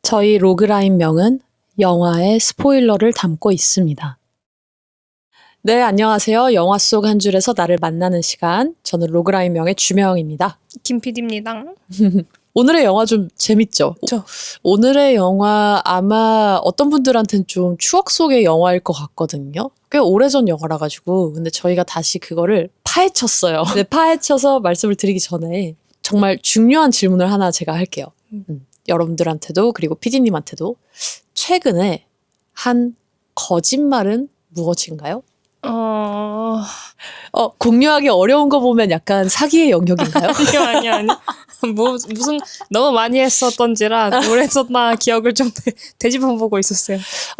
저희 로그라인명은 영화의 스포일러를 담고 있습니다. 네, 안녕하세요. 영화 속 한 줄에서 나를 만나는 시간. 저는 로그라인명의 주명입니다. 김 PD입니다. 오늘의 영화 좀 재밌죠? 그쵸. 오늘의 영화 아마 어떤 분들한테는 좀 추억 속의 영화일 것 같거든요. 꽤 오래전 영화라 가지고 근데 저희가 다시 그거를 파헤쳤어요. 근데 파헤쳐서 말씀을 드리기 전에 정말 중요한 질문을 하나 제가 할게요. 여러분들한테도 그리고 PD님한테도 최근에 한 거짓말은 무엇인가요? 공유하기 어려운 거 보면 약간 사기의 영역인가요? 아니요. 무슨 너무 많이 했었던지라 뭘 했었나 기억을 좀 되짚어보고 있었어요.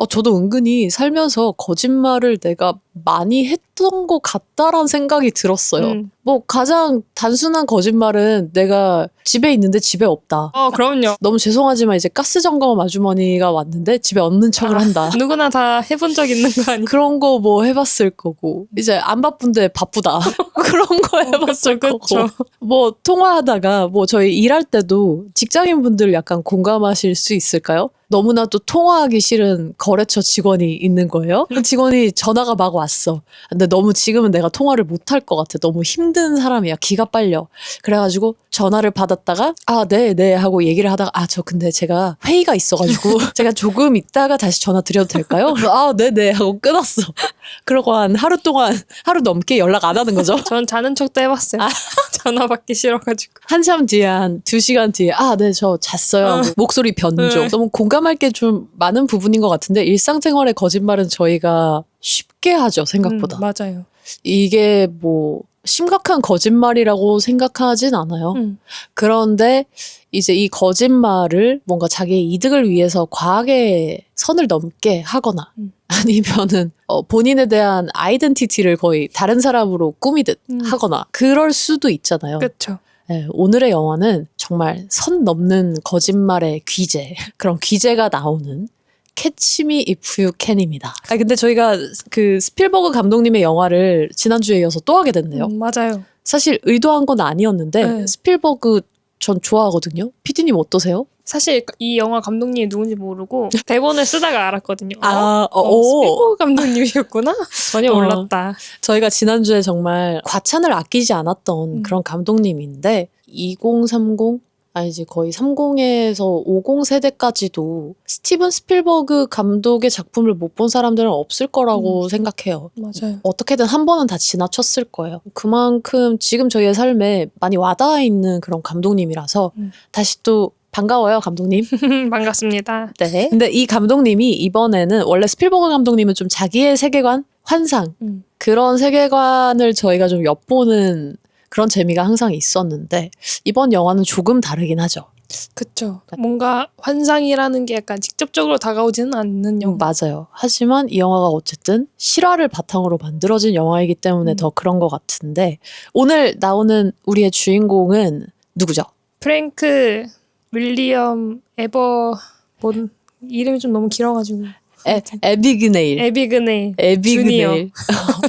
저도 은근히 살면서 거짓말을 내가 많이 했던 것 같다라는 생각이 들었어요. 뭐 가장 단순한 거짓말은 내가 집에 있는데 집에 없다. 그럼요. 너무 죄송하지만 이제 가스 점검 아주머니가 왔는데 집에 없는 척을 한다. 누구나 다 해본 적 있는 거 아니에요? 그런 거 뭐 해봤을 거고 이제 안 바쁜데 바쁘다. 그런 거 해봤을 거고 뭐 통화하다가 뭐 저희 일할 때도 직장인분들 약간 공감하실 수 있을까요? 너무나도 통화하기 싫은 거래처 직원이 있는 거예요. 그 직원이 전화가 막 왔어. 근데 너무 지금은 내가 통화를 못할 것 같아. 너무 힘든 사람이야. 기가 빨려. 그래가지고 전화를 받았다가 네 하고 얘기를 하다가 저 근데 제가 회의가 있어가지고 제가 조금 있다가 다시 전화 드려도 될까요? 네네 하고 끊었어. 그러고 한 하루 넘게 연락 안 하는 거죠. 전 자는 척도 해봤어요. 전화 받기 싫어가지고. 한참 뒤에 한 2시간 뒤에 네 저 잤어요 하고 목소리 변조. 너무 공감할 게 좀 많은 부분인 것 같은데 일상생활의 거짓말은 저희가 쉽게 하죠 생각보다. 맞아요. 이게 뭐 심각한 거짓말이라고 생각하진 않아요. 그런데 이제 이 거짓말을 뭔가 자기의 이득을 위해서 과하게 선을 넘게 하거나 아니면은 본인에 대한 아이덴티티를 거의 다른 사람으로 꾸미듯 하거나 그럴 수도 있잖아요. 그렇죠. 네, 오늘의 영화는 정말 선 넘는 거짓말의 귀재, 그런 귀재가 나오는 캐치 미 이프 유 캔입니다. 근데 저희가 그 스필버그 감독님의 영화를 지난주에 이어서 또 하게 됐네요. 맞아요. 사실 의도한 건 아니었는데 스필버그 전 좋아하거든요. PD님 어떠세요? 사실 이 영화 감독님이 누군지 모르고 대본을 쓰다가 알았거든요. 스필버그 감독님이었구나? 전혀 몰랐다. 저희가 지난주에 정말 과찬을 아끼지 않았던 그런 감독님인데 2030? 아니지 거의 30에서 50 세대까지도 스티븐 스필버그 감독의 작품을 못 본 사람들은 없을 거라고 생각해요. 맞아요. 어떻게든 한 번은 다 지나쳤을 거예요. 그만큼 지금 저희의 삶에 많이 와닿아 있는 그런 감독님이라서 다시 또 반가워요, 감독님. 반갑습니다. 네. 근데 이 감독님이 이번에는 원래 스필버그 감독님은 좀 자기의 세계관, 환상 그런 세계관을 저희가 좀 엿보는 그런 재미가 항상 있었는데 이번 영화는 조금 다르긴 하죠. 그쵸. 뭔가 환상이라는 게 약간 직접적으로 다가오지는 않는 영화. 맞아요. 하지만 이 영화가 어쨌든 실화를 바탕으로 만들어진 영화이기 때문에 더 그런 것 같은데 오늘 나오는 우리의 주인공은 누구죠? 프랭크 윌리엄 에버본 이름이 좀 너무 길어가지고 에비그네일. 주니어.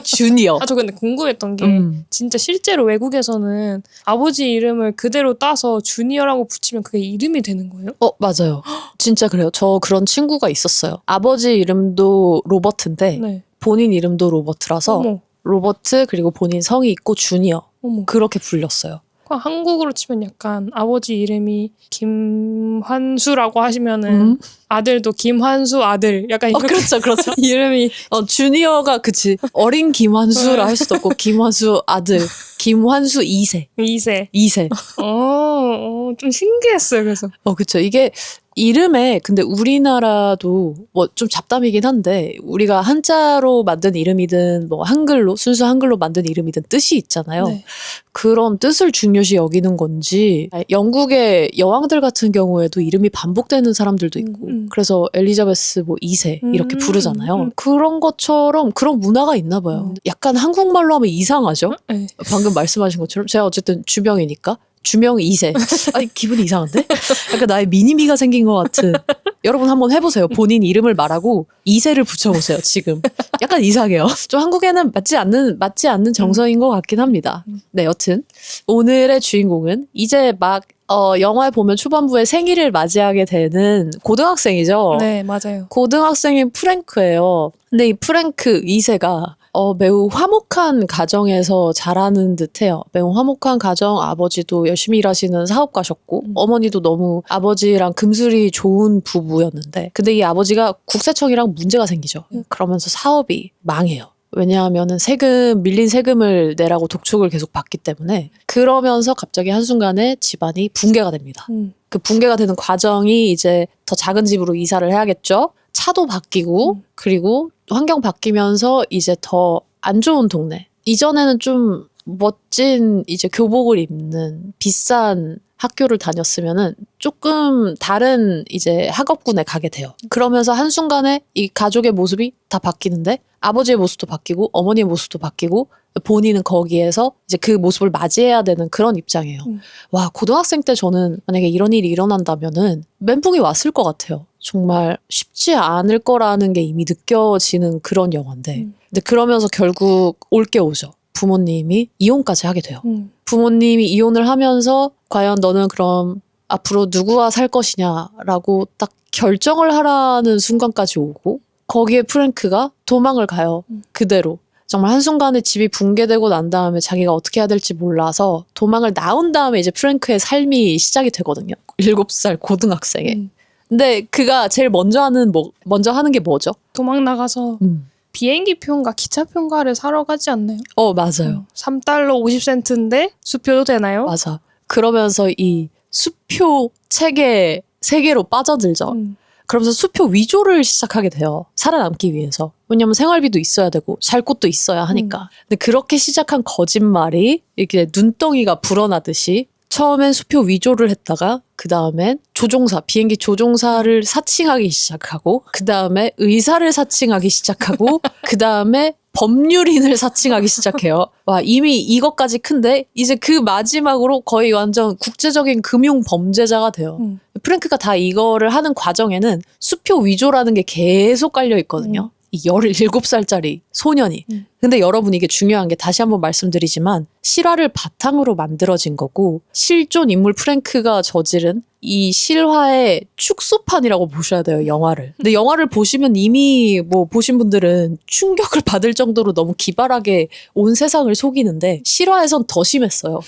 주니어. 저 근데 궁금했던 게 진짜 실제로 외국에서는 아버지 이름을 그대로 따서 주니어라고 붙이면 그게 이름이 되는 거예요? 맞아요. 진짜 그래요. 저 그런 친구가 있었어요. 아버지 이름도 로버트인데 본인 이름도 로버트라서 로버트 그리고 본인 성이 있고 주니어 그렇게 불렸어요. 한국으로 치면 약간 아버지 이름이 김환수라고 하시면은 아들도 김환수 아들 약간 이렇게 그렇죠. 이름이 주니어가 그치 어린 김환수라 할 수도 없고 김환수 아들 김환수 2세. 좀 신기했어요. 그래서 그쵸. 이게 이름에 근데 우리나라도 뭐 좀 잡담이긴 한데 우리가 한자로 만든 이름이든 뭐 한글로 순수 한글로 만든 이름이든 뜻이 있잖아요. 그런 뜻을 중요시 여기는 건지 영국의 여왕들 같은 경우에도 이름이 반복되는 사람들도 있고 그래서 엘리자베스 뭐 2세 이렇게 부르잖아요. 그런 것처럼 그런 문화가 있나 봐요. 약간 한국말로 하면 이상하죠? 방금 말씀하신 것처럼 제가 어쨌든 주명이니까 주명 2세. 기분이 이상한데? 약간 나의 미니미가 생긴 것 같은. 여러분 한번 해보세요. 본인 이름을 말하고 2세를 붙여보세요. 지금. 약간 이상해요. 좀 한국에는 맞지 않는 정서인 것 같긴 합니다. 네, 여튼 오늘의 주인공은 이제 막 영화에 보면 초반부에 생일을 맞이하게 되는 고등학생이죠. 네, 맞아요. 고등학생인 프랭크예요. 근데 이 프랭크 2세가 매우 화목한 가정에서 자라는 듯해요. 매우 화목한 가정, 아버지도 열심히 일하시는 사업가셨고 어머니도 너무 아버지랑 금슬이 좋은 부부였는데 근데 이 아버지가 국세청이랑 문제가 생기죠. 그러면서 사업이 망해요. 왜냐하면은 밀린 세금을 내라고 독촉을 계속 받기 때문에 그러면서 갑자기 한순간에 집안이 붕괴가 됩니다. 그 붕괴가 되는 과정이 이제 더 작은 집으로 이사를 해야겠죠. 차도 바뀌고 그리고 환경 바뀌면서 이제 더 안 좋은 동네. 이전에는 좀 멋진 이제 교복을 입는 비싼 학교를 다녔으면은 조금 다른 이제 학업군에 가게 돼요. 그러면서 한순간에 이 가족의 모습이 다 바뀌는데 아버지의 모습도 바뀌고 어머니의 모습도 바뀌고 본인은 거기에서 이제 그 모습을 맞이해야 되는 그런 입장이에요. 와, 고등학생 때 저는 만약에 이런 일이 일어난다면은 멘붕이 왔을 것 같아요. 정말 쉽지 않을 거라는 게 이미 느껴지는 그런 영화인데 근데 그러면서 결국 올 게 오죠. 부모님이 이혼까지 하게 돼요. 부모님이 이혼을 하면서 과연 너는 그럼 앞으로 누구와 살 것이냐라고 딱 결정을 하라는 순간까지 오고 거기에 프랭크가 도망을 가요. 그대로. 정말 한순간에 집이 붕괴되고 난 다음에 자기가 어떻게 해야 될지 몰라서 도망을 나온 다음에 이제 프랭크의 삶이 시작이 되거든요. 7살 고등학생에. 근데 그가 제일 먼저 하는 게 뭐죠? 도망 나가서 비행기 표인가 기차 표인가를 사러 가지 않나요? 맞아요. 3달러 50센트인데 수표도 되나요? 맞아. 그러면서 이 수표 체계 세계로 빠져들죠. 그러면서 수표 위조를 시작하게 돼요. 살아남기 위해서. 왜냐면 생활비도 있어야 되고 살 곳도 있어야 하니까. 근데 그렇게 시작한 거짓말이 이렇게 눈덩이가 불어나듯이 처음엔 수표 위조를 했다가 그 다음엔 비행기 조종사를 사칭하기 시작하고 그 다음에 의사를 사칭하기 시작하고 그 다음에 법률인을 사칭하기 시작해요. 와, 이미 이것까지 큰데 이제 그 마지막으로 거의 완전 국제적인 금융 범죄자가 돼요. 프랭크가 다 이거를 하는 과정에는 수표 위조라는 게 계속 깔려 있거든요. 이 17살짜리 소년이. 근데 여러분 이게 중요한 게 다시 한번 말씀드리지만 실화를 바탕으로 만들어진 거고 실존 인물 프랭크가 저지른 이 실화의 축소판이라고 보셔야 돼요, 영화를. 근데 영화를 보시면 이미 보신 분들은 충격을 받을 정도로 너무 기발하게 온 세상을 속이는데 실화에선 더 심했어요.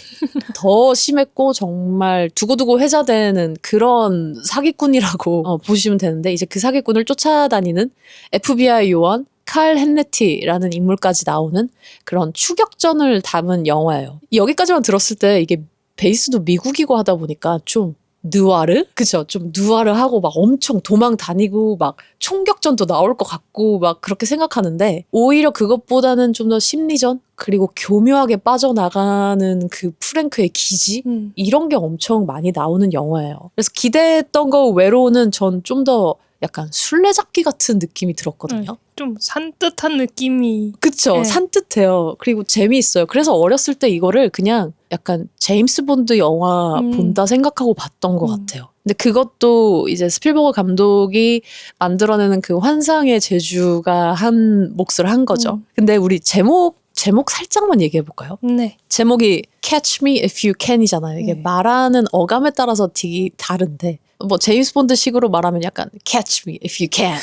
더 심했고 정말 두고두고 회자되는 그런 사기꾼이라고 보시면 되는데 이제 그 사기꾼을 쫓아다니는 FBI 요원 칼 헨네티라는 인물까지 나오는 그런 추격전을 담은 영화예요. 여기까지만 들었을 때 이게 베이스도 미국이고 하다 보니까 좀 느와르? 그쵸? 좀 느와르하고 막 엄청 도망 다니고 막 총격전도 나올 것 같고 막 그렇게 생각하는데 오히려 그것보다는 좀 더 심리전? 그리고 교묘하게 빠져나가는 그 프랭크의 기지? 이런 게 엄청 많이 나오는 영화예요. 그래서 기대했던 거 외로는 전 좀 더 약간 술래잡기 같은 느낌이 들었거든요. 좀 산뜻한 느낌이. 그쵸. 네. 산뜻해요. 그리고 재미있어요. 그래서 어렸을 때 이거를 그냥 약간 제임스 본드 영화 본다 생각하고 봤던 것 같아요. 근데 그것도 이제 스필버그 감독이 만들어내는 그 환상의 재주가 한 몫을 한 거죠. 근데 우리 제목 살짝만 얘기해볼까요? 네. 제목이 Catch Me If You Can이잖아요. 이게 말하는 어감에 따라서 되게 다른데 제임스 본드 식으로 말하면 약간 Catch Me If You Can.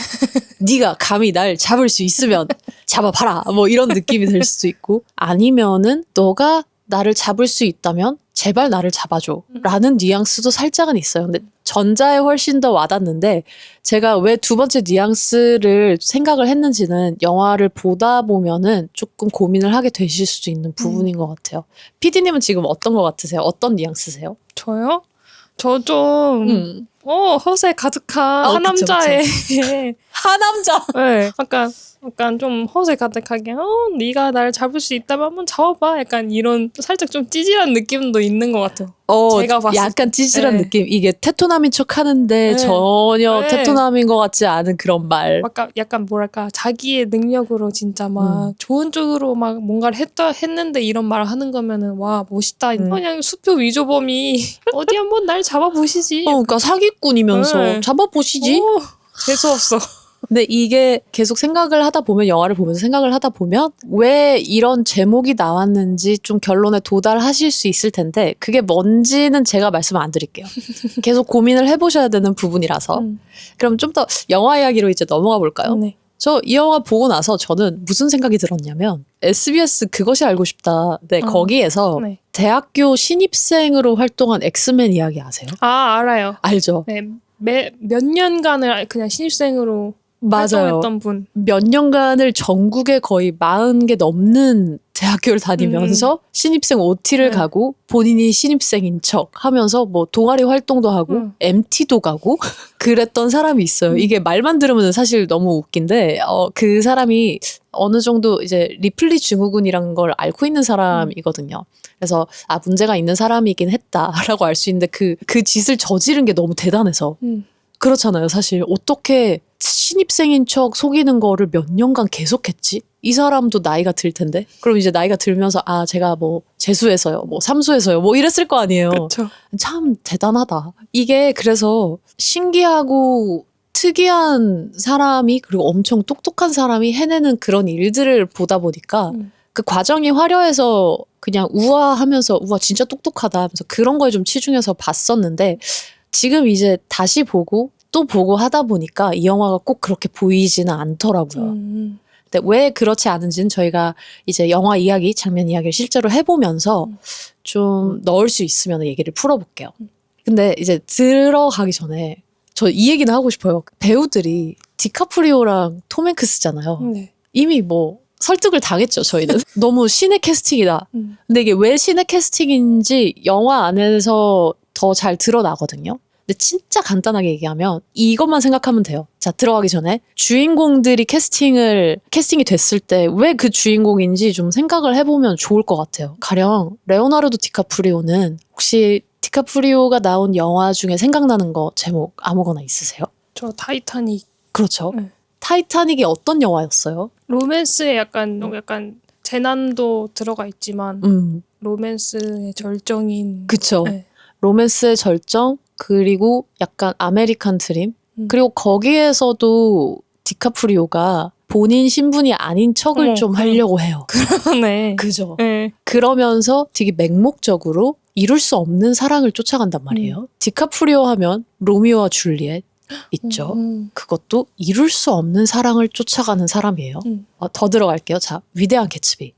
네가 감히 날 잡을 수 있으면 잡아봐라. 이런 느낌이 들 수도 있고 아니면은 너가 나를 잡을 수 있다면 제발 나를 잡아줘 라는 뉘앙스도 살짝은 있어요. 근데 전자에 훨씬 더 와닿는데 제가 왜 두 번째 뉘앙스를 생각을 했는지는 영화를 보다 보면은 조금 고민을 하게 되실 수도 있는 부분인 것 같아요. PD님은 지금 어떤 것 같으세요? 어떤 뉘앙스세요? 저요? 저 좀 허세 가득한 한 그쵸, 남자의 하남자. 네, 약간 좀 허세 가득하게 네가 날 잡을 수 있다면 한번 잡아봐. 약간 이런 살짝 좀 찌질한 느낌도 있는 것 같아요. 제가 봤을 약간 찌질한 네. 느낌. 이게 테토남인 척 하는데 네. 전혀 네. 테토남인 것 같지 않은 그런 말. 약간 뭐랄까 자기의 능력으로 진짜 막 좋은 쪽으로 막 뭔가를 했는데 이런 말을 하는 거면은 와 멋있다. 그냥 수표 위조범이 어디 한번 날 잡아보시지. 그러니까 사기꾼이면서 네. 잡아보시지. 재수없어. 근데 이게 계속 생각을 하다 보면 영화를 보면서 생각을 하다 보면 왜 이런 제목이 나왔는지 좀 결론에 도달하실 수 있을 텐데 그게 뭔지는 제가 말씀을 안 드릴게요. 계속 고민을 해보셔야 되는 부분이라서. 그럼 좀 더 영화 이야기로 이제 넘어가 볼까요? 네. 저 이 영화 보고 나서 저는 무슨 생각이 들었냐면 SBS 그것이 알고 싶다. 네, 거기에서 네. 대학교 신입생으로 활동한 엑스맨 이야기 아세요? 아, 알아요. 알죠? 네. 몇 년간을 그냥 신입생으로 맞아요. 활동했던 분. 몇 년간을 전국에 거의 40개 넘는 대학교를 다니면서 신입생 OT를 네. 가고 가고 본인이 신입생인 척 하면서 뭐 동아리 활동도 하고 MT도 가고 그랬던 사람이 있어요. 이게 말만 들으면 사실 너무 웃긴데 그 사람이 어느 정도 이제 리플리 증후군이라는 걸 앓고 있는 사람이거든요. 그래서 문제가 있는 사람이긴 했다라고 알 수 있는데 그 짓을 저지른 게 너무 대단해서 그렇잖아요. 사실 어떻게 신입생인 척 속이는 거를 몇 년간 계속했지? 이 사람도 나이가 들 텐데. 그럼 이제 나이가 들면서 제가 뭐 재수해서요, 뭐 삼수해서요, 뭐 이랬을 거 아니에요. 그렇죠. 참 대단하다. 이게 그래서 신기하고 특이한 사람이 그리고 엄청 똑똑한 사람이 해내는 그런 일들을 보다 보니까 그 과정이 화려해서 그냥 우아하면서 우와 진짜 똑똑하다 하면서 그런 거에 좀 치중해서 봤었는데 지금 이제 다시 보고 또 보고 하다 보니까 이 영화가 꼭 그렇게 보이지는 않더라고요. 근데 왜 그렇지 않은지는 저희가 이제 영화 이야기, 장면 이야기를 실제로 해보면서 좀 넣을 수 있으면 얘기를 풀어볼게요. 근데 이제 들어가기 전에 저 이 얘기는 하고 싶어요. 배우들이 디카프리오랑 톰 행크스잖아요. 네. 이미 뭐 설득을 당했죠, 저희는. 너무 신의 캐스팅이다. 근데 이게 왜 신의 캐스팅인지 영화 안에서 더 잘 드러나거든요. 근데 진짜 간단하게 얘기하면 이것만 생각하면 돼요. 자, 들어가기 전에 주인공들이 캐스팅이 됐을 때 왜 그 주인공인지 좀 생각을 해보면 좋을 것 같아요. 가령 레오나르도 디카프리오는 혹시 디카프리오가 나온 영화 중에 생각나는 거 제목 아무거나 있으세요? 저 타이타닉. 그렇죠. 네. 타이타닉이 어떤 영화였어요? 로맨스에 약간 재난도 들어가 있지만 로맨스의 절정인. 그쵸. 네. 로맨스의 절정 그리고 약간 아메리칸 드림 그리고 거기에서도 디카프리오가 본인 신분이 아닌 척을 좀 하려고 해요. 네. 그죠. 네. 그러면서 되게 맹목적으로 이룰 수 없는 사랑을 쫓아간단 말이에요. 디카프리오 하면 로미오와 줄리엣 있죠. 그것도 이룰 수 없는 사랑을 쫓아가는 사람이에요. 더 들어갈게요. 자, 위대한 개츠비.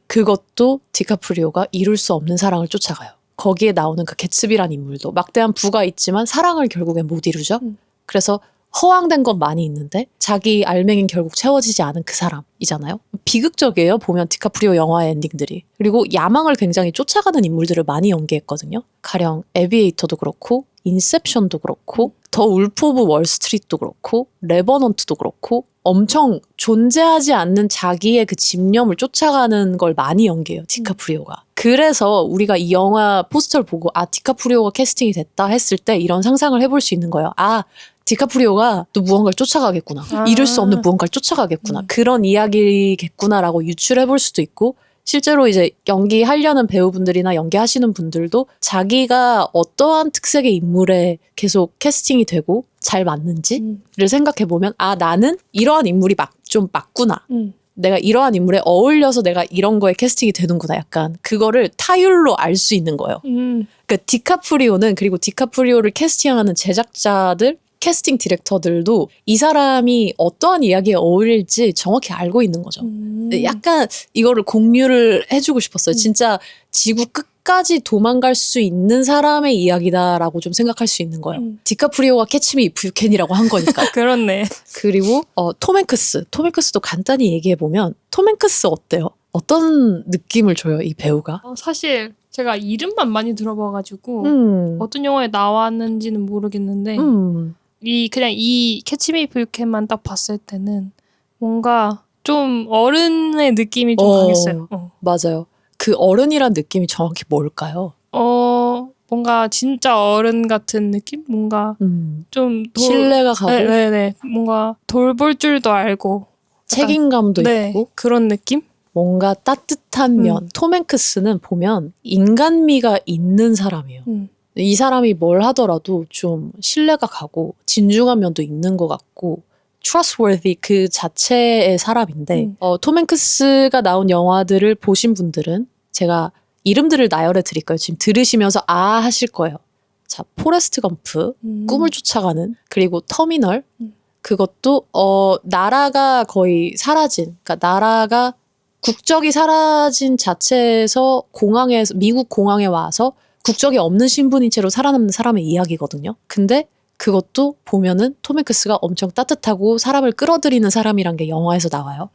그것도 디카프리오가 이룰 수 없는 사랑을 쫓아가요. 거기에 나오는 그 개츠비란 인물도 막대한 부가 있지만 사랑을 결국엔 못 이루죠. 그래서 허황된 건 많이 있는데 자기 알맹이는 결국 채워지지 않은 그 사람이잖아요. 비극적이에요. 보면 디카프리오 영화의 엔딩들이. 그리고 야망을 굉장히 쫓아가는 인물들을 많이 연기했거든요. 가령 에비에이터도 그렇고 인셉션도 그렇고 더 울프 오브 월스트리트도 그렇고 레버넌트도 그렇고 엄청 존재하지 않는 자기의 그 집념을 쫓아가는 걸 많이 연기해요. 디카프리오가. 그래서 우리가 이 영화 포스터를 보고 디카프리오가 캐스팅이 됐다 했을 때 이런 상상을 해볼 수 있는 거예요. 디카프리오가 또 무언가를 쫓아가겠구나. 이룰 수 없는 무언가를 쫓아가겠구나. 그런 이야기겠구나라고 유출해볼 수도 있고 실제로 이제 연기하려는 배우분들이나 연기하시는 분들도 자기가 어떠한 특색의 인물에 계속 캐스팅이 되고 잘 맞는지를 생각해보면 나는 이러한 인물이 좀 맞구나. 내가 이러한 인물에 어울려서 내가 이런 거에 캐스팅이 되는구나. 약간 그거를 타율로 알 수 있는 거예요. 그러니까 디카프리오는 그리고 디카프리오를 캐스팅하는 제작자들 캐스팅 디렉터들도 이 사람이 어떠한 이야기에 어울릴지 정확히 알고 있는 거죠. 약간 이거를 공유를 해주고 싶었어요. 진짜 지구 끝까지 도망갈 수 있는 사람의 이야기다라고 좀 생각할 수 있는 거예요. 디카프리오가 캐치미 이프 유 캔이라고 한 거니까. 그렇네. 그리고 톰 행크스도 간단히 얘기해보면 톰 행크스 어때요? 어떤 느낌을 줘요, 이 배우가? 사실 제가 이름만 많이 들어봐가지고 어떤 영화에 나왔는지는 모르겠는데 그냥 이 캐치미 뷰캔만 딱 봤을 때는 뭔가 좀 어른의 느낌이 좀 강했어요. 맞아요. 그 어른이란 느낌이 정확히 뭘까요? 뭔가 진짜 어른 같은 느낌? 뭔가 좀 신뢰가 가고 네네. 뭔가 돌볼 줄도 알고 책임감도 네, 있고 그런 느낌? 뭔가 따뜻한 면. 톰 행크스는 보면 인간미가 있는 사람이에요. 이 사람이 뭘 하더라도 좀 신뢰가 가고 진중한 면도 있는 것 같고 trustworthy 그 자체의 사람인데 톰 행크스가 나온 영화들을 보신 분들은 제가 이름들을 나열해 드릴 거예요. 지금 들으시면서 아 하실 거예요. 자, 포레스트 검프, 꿈을 쫓아가는, 그리고 터미널, 그것도 나라가 거의 사라진, 그러니까 나라가 국적이 사라진 자체에서 공항에서 미국 공항에 와서 국적이 없는 신분인 채로 살아남는 사람의 이야기거든요. 근데 그것도 보면은 톰 행크스가 엄청 따뜻하고 사람을 끌어들이는 사람이란 게 영화에서 나와요.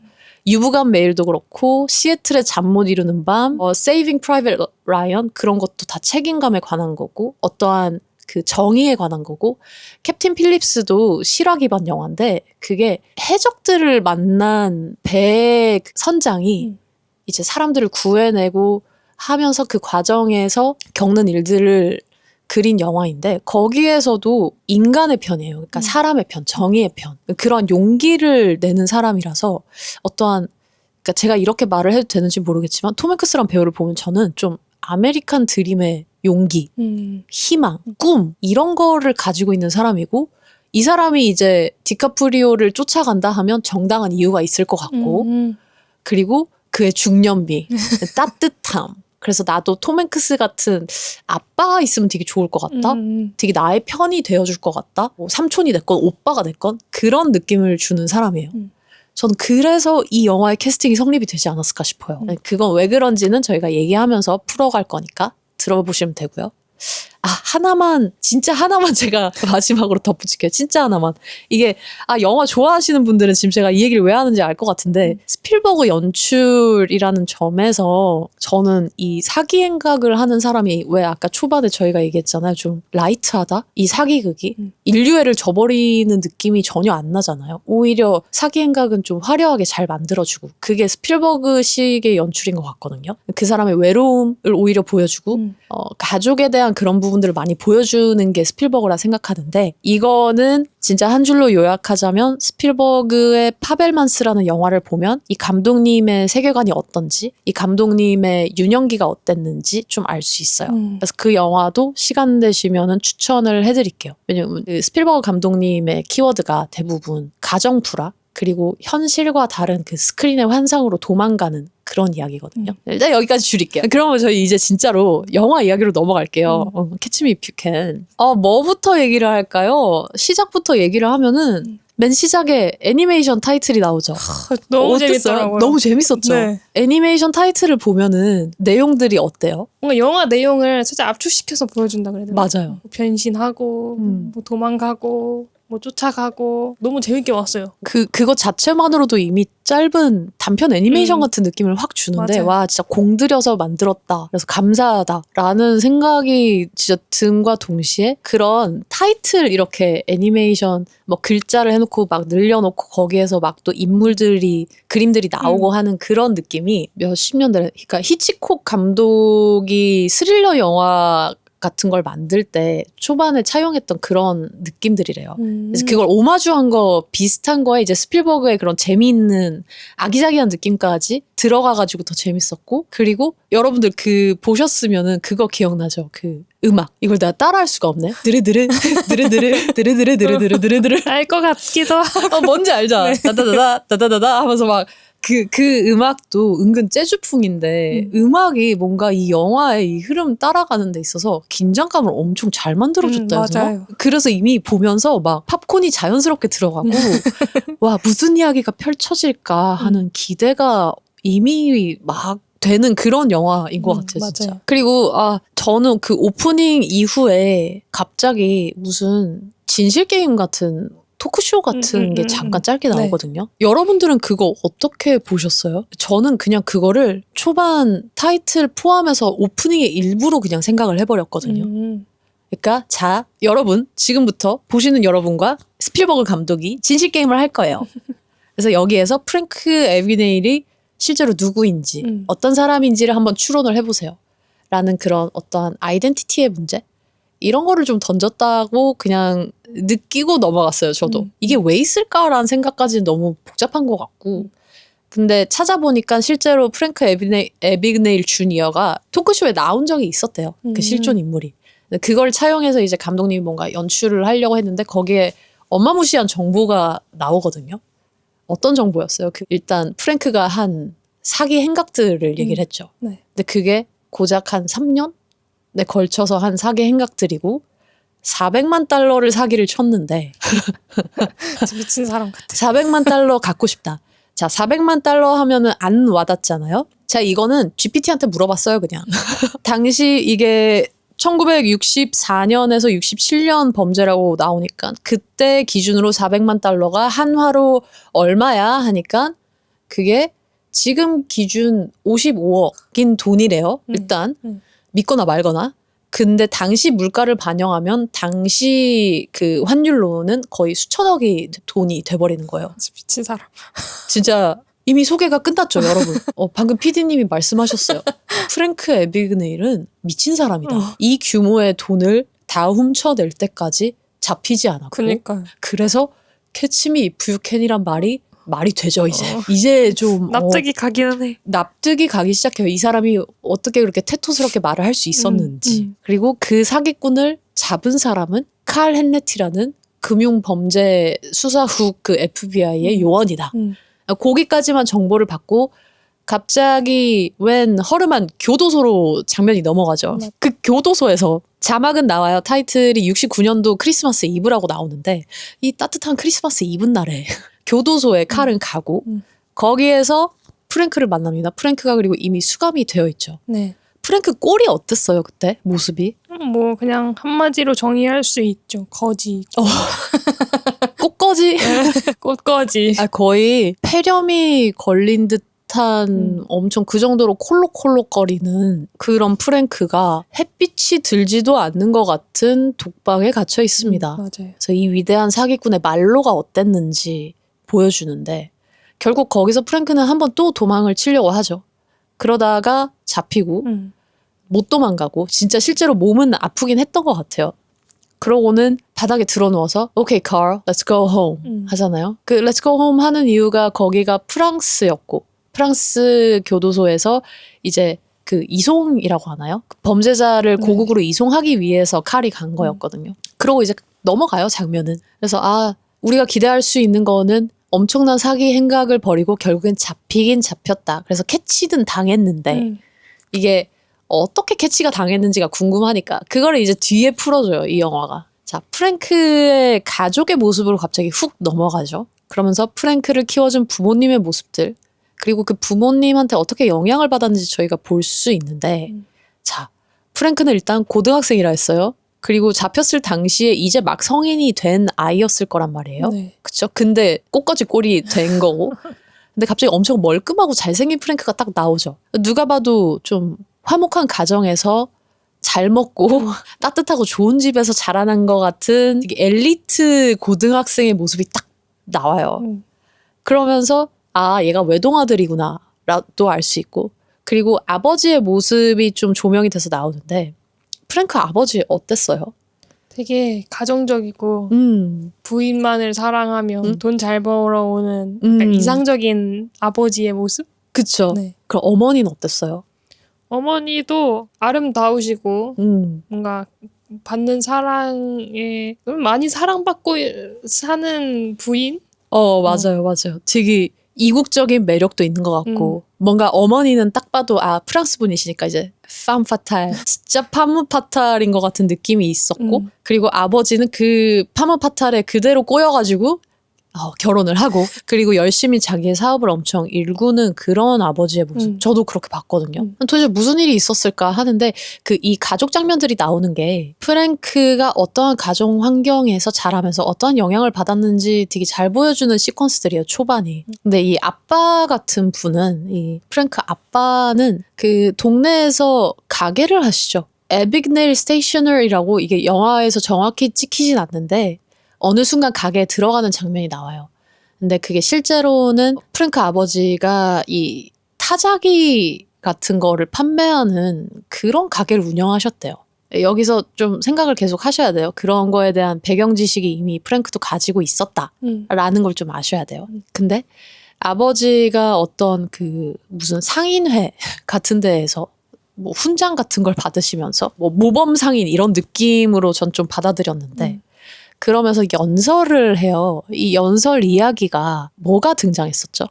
유부간 메일도 그렇고 시애틀의 잠 못 이루는 밤, Saving Private Ryan 그런 것도 다 책임감에 관한 거고 어떠한 그 정의에 관한 거고 캡틴 필립스도 실화 기반 영화인데 그게 해적들을 만난 배 선장이 이제 사람들을 구해내고 하면서 그 과정에서 겪는 일들을 그린 영화인데 거기에서도 인간의 편이에요. 그러니까 사람의 편, 정의의 편. 그런 용기를 내는 사람이라서 어떠한 그러니까 제가 이렇게 말을 해도 되는지 모르겠지만 톰 행크스란 배우를 보면 저는 좀 아메리칸 드림의 용기, 희망, 꿈 이런 거를 가지고 있는 사람이고 이 사람이 이제 디카프리오를 쫓아간다 하면 정당한 이유가 있을 것 같고 그리고 그의 중년미, 따뜻함 그래서 나도 톰 행크스 같은 아빠가 있으면 되게 좋을 것 같다. 되게 나의 편이 되어줄 것 같다. 뭐 삼촌이 됐건 오빠가 됐건 그런 느낌을 주는 사람이에요. 전 그래서 이 영화의 캐스팅이 성립이 되지 않았을까 싶어요. 그건 왜 그런지는 저희가 얘기하면서 풀어갈 거니까 들어보시면 되고요. 아, 하나만, 진짜 하나만 제가 마지막으로 덧붙일게요. 진짜 하나만. 이게, 영화 좋아하시는 분들은 지금 제가 이 얘기를 왜 하는지 알 것 같은데, 스필버그 연출이라는 점에서 저는 이 사기 행각을 하는 사람이 왜 아까 초반에 저희가 얘기했잖아요. 좀 라이트하다? 이 사기극이. 인류애를 저버리는 느낌이 전혀 안 나잖아요. 오히려 사기 행각은 좀 화려하게 잘 만들어주고, 그게 스필버그식의 연출인 것 같거든요. 그 사람의 외로움을 오히려 보여주고, 가족에 대한 그런 부분들을 많이 보여주는 게 스필버그라 생각하는데 이거는 진짜 한 줄로 요약하자면 스필버그의 파벨만스라는 영화를 보면 이 감독님의 세계관이 어떤지 이 감독님의 유년기가 어땠는지 좀 알 수 있어요. 그래서 그 영화도 시간 되시면은 추천을 해드릴게요. 왜냐면 그 스필버그 감독님의 키워드가 대부분 가정 불화 그리고 현실과 다른 그 스크린의 환상으로 도망가는 그런 이야기거든요. 일단 여기까지 줄일게요. 그러면 저희 이제 진짜로 영화 이야기로 넘어갈게요. Catch Me If You Can. 뭐부터 얘기를 할까요? 시작부터 얘기를 하면은 맨 시작에 애니메이션 타이틀이 나오죠. 너무 어땠어요? 재밌더라고요. 너무 재밌었죠. 네. 애니메이션 타이틀을 보면은 내용들이 어때요? 뭔가 영화 내용을 살짝 압축시켜서 보여준다 그래야 되나? 맞아요. 변신하고 뭐 도망가고 뭐 쫓아가고 너무 재밌게 봤어요. 그거 자체만으로도 이미 짧은 단편 애니메이션 같은 느낌을 확 주는데 맞아요. 와 진짜 공들여서 만들었다. 그래서 감사하다라는 생각이 진짜 든과 동시에 그런 타이틀 이렇게 애니메이션 뭐 글자를 해놓고 막 늘려놓고 거기에서 막 또 인물들이 그림들이 나오고 하는 그런 느낌이 몇십 년 전에 그러니까 히치콕 감독이 스릴러 영화 같은 걸 만들 때 초반에 차용했던 그런 느낌들이래요. 그래서 그걸 오마주한 거 비슷한 거에 이제 스필버그의 그런 재미있는 아기자기한 느낌까지 들어가가지고 더 재밌었고 그리고 여러분들 그 보셨으면은 그거 기억나죠? 그 음악 이걸 내가 따라할 수가 없네. 드르드르 드르드르 드르드르 드르드르 드르드르 알 것 같기도 하고. 뭔지 알죠? 네. 다다다다 다다다다 하면서 막 그 음악도 은근 재즈풍인데 음악이 뭔가 이 영화의 이 흐름 따라가는 데 있어서 긴장감을 엄청 잘 만들어줬다 해서 맞아요. 그래서 이미 보면서 막 팝콘이 자연스럽게 들어가고 와 무슨 이야기가 펼쳐질까 하는 기대가 이미 막 되는 그런 영화인 것 같아요. 맞아요. 진짜. 그리고 저는 그 오프닝 이후에 갑자기 무슨 진실 게임 같은 토크쇼 같은 게 잠깐 짧게 나오거든요. 여러분들은 그거 어떻게 보셨어요? 저는 그냥 그거를 초반 타이틀 포함해서 오프닝의 일부로 그냥 생각을 해버렸거든요. 그러니까 자 여러분 지금부터 보시는 여러분과 스필버그 감독이 진실 게임을 할 거예요. 그래서 여기에서 프랭크 에비네일이 실제로 누구인지 어떤 사람인지를 한번 추론을 해보세요. 라는 그런 어떠한 아이덴티티의 문제? 이런 거를 좀 던졌다고 그냥 느끼고 넘어갔어요. 저도. 이게 왜 있을까라는 생각까지는 너무 복잡한 것 같고 근데 찾아보니까 실제로 프랭크 에비네일 주니어가 토크쇼에 나온 적이 있었대요. 그 실존 인물이. 그걸 차용해서 이제 감독님이 뭔가 연출을 하려고 했는데 거기에 어마무시한 정보가 나오거든요. 어떤 정보였어요? 일단 프랭크가 한 사기 행각들을 얘기를 했죠. 네. 근데 그게 고작 한 3년에 걸쳐서 한 사기 행각들이고 400만 달러를 사기를 쳤는데 미친 사람 같아. 400만 달러 갖고 싶다. 자, 400만 달러 하면은 안 와닿잖아요. 자, 이거는 GPT한테 물어봤어요, 그냥. 당시 이게 1964년에서 67년 범죄라고 나오니까 그때 기준으로 400만 달러가 한화로 얼마야 하니까 그게 지금 기준 55억인 돈이래요. 일단 믿거나 말거나. 근데 당시 물가를 반영하면 당시 그 환율로는 거의 수천억이 돈이 돼버리는 거예요. 미친 사람. 진짜 이미 소개가 끝났죠, 여러분. 방금 PD님이 말씀하셨어요. 프랭크 애비그네일은 미친 사람이다. 이 규모의 돈을 다 훔쳐낼 때까지 잡히지 않았고. 그러니까요. 그래서 캐치미 이프 유 캔이란 말이 되죠, 이제. 이제 좀 납득이 가기는 해. 납득이 가기 시작해요. 이 사람이 어떻게 그렇게 태토스럽게 말을 할 수 있었는지. 그리고 그 사기꾼을 잡은 사람은 칼 헨네티라는 금융범죄 수사국 그 FBI의 요원이다. 거기까지만 정보를 받고 갑자기 웬 허름한 교도소로 장면이 넘어가죠. 그 교도소에서 자막은 나와요. 타이틀이 69년도 크리스마스 이브라고 나오는데 이 따뜻한 크리스마스 이브 날에 교도소에 칼은 가고 거기에서 프랭크를 만납니다. 프랭크가 그리고 이미 수감이 되어 있죠. 네. 프랭크 꼴이 어땠어요 그때 모습이? 뭐 그냥 한마디로 정의할 수 있죠. 거지. 꽃거지? 꽃거지. 거의 폐렴이 걸린 듯한 엄청 그 정도로 콜록콜록거리는 그런 프랭크가 햇빛이 들지도 않는 것 같은 독방에 갇혀 있습니다. 맞아요. 그래서 이 위대한 사기꾼의 말로가 어땠는지 보여주는데 결국 거기서 프랭크는 한번 또 도망을 치려고 하죠. 그러다가 잡히고 못 도망가고 진짜 실제로 몸은 아프긴 했던 것 같아요. 그러고는 바닥에 드러누워서 오케이 Carl, let's go home 하잖아요. 그 let's go home 하는 이유가 거기가 프랑스였고 프랑스 교도소에서 이제 그 이송이라고 하나요? 그 범죄자를 고국으로 이송하기 위해서 칼이 간 거였거든요. 그러고 이제 넘어가요 장면은. 그래서 우리가 기대할 수 있는 거는 엄청난 사기 행각을 벌이고 결국엔 잡히긴 잡혔다. 그래서 캐치든 당했는데 이게 어떻게 캐치가 당했는지가 궁금하니까 그거를 이제 뒤에 풀어줘요 이 영화가. 자, 프랭크의 가족의 모습으로 갑자기 훅 넘어가죠. 그러면서 프랭크를 키워준 부모님의 모습들 그리고 그 부모님한테 어떻게 영향을 받았는지 저희가 볼 수 있는데 자, 프랭크는 일단 고등학생이라 했어요. 그리고 잡혔을 당시에 이제 막 성인이 된 아이였을 거란 말이에요. 네. 그쵸? 근데 꽃까지 꼴이 된 거고. 근데 갑자기 엄청 멀끔하고 잘생긴 프랭크가 딱 나오죠. 누가 봐도 좀 화목한 가정에서 잘 먹고 따뜻하고 좋은 집에서 자라난 것 같은 되게 엘리트 고등학생의 모습이 딱 나와요. 그러면서 얘가 외동아들이구나 라도 알 수 있고 그리고 아버지의 모습이 좀 조명이 돼서 나오는데 프랭크 아버지 어땠어요? 되게 가정적이고 부인만을 사랑하며 돈 잘 벌어오는 약간 이상적인 아버지의 모습? 그쵸. 네. 그럼 어머니는 어땠어요? 어머니도 아름다우시고 뭔가 받는 사랑에 많이 사랑받고 사는 부인? 맞아요. 되게 이국적인 매력도 있는 것 같고 뭔가 어머니는 딱 봐도 프랑스 분이시니까 이제 팜파탈 진짜 파무파탈인 것 같은 느낌이 있었고 그리고 아버지는 그 파무파탈에 그대로 꼬여가지고 결혼을 하고 그리고 열심히 자기의 사업을 엄청 일구는 그런 아버지의 모습 저도 그렇게 봤거든요. 도대체 무슨 일이 있었을까 하는데 이 가족 장면들이 나오는 게 프랭크가 어떠한 가정 환경에서 자라면서 어떠한 영향을 받았는지 되게 잘 보여주는 시퀀스들이에요 초반이. 근데 이 아빠 같은 분은 이 프랭크 아빠는 그 동네에서 가게를 하시죠. 에비그네일 스테이셔너리라고 이게 영화에서 정확히 찍히진 않는데 어느 순간 가게에 들어가는 장면이 나와요. 근데 그게 실제로는 프랭크 아버지가 이 타자기 같은 거를 판매하는 그런 가게를 운영하셨대요. 여기서 좀 생각을 계속 하셔야 돼요. 그런 거에 대한 배경 지식이 이미 프랭크도 가지고 있었다라는 걸 좀 아셔야 돼요. 근데 아버지가 어떤 그 무슨 상인회 같은 데에서 뭐 훈장 같은 걸 받으시면서 뭐 모범 상인 이런 느낌으로 전 좀 받아들였는데 그러면서 연설을 해요. 이 연설 이야기가 뭐가 등장했었죠?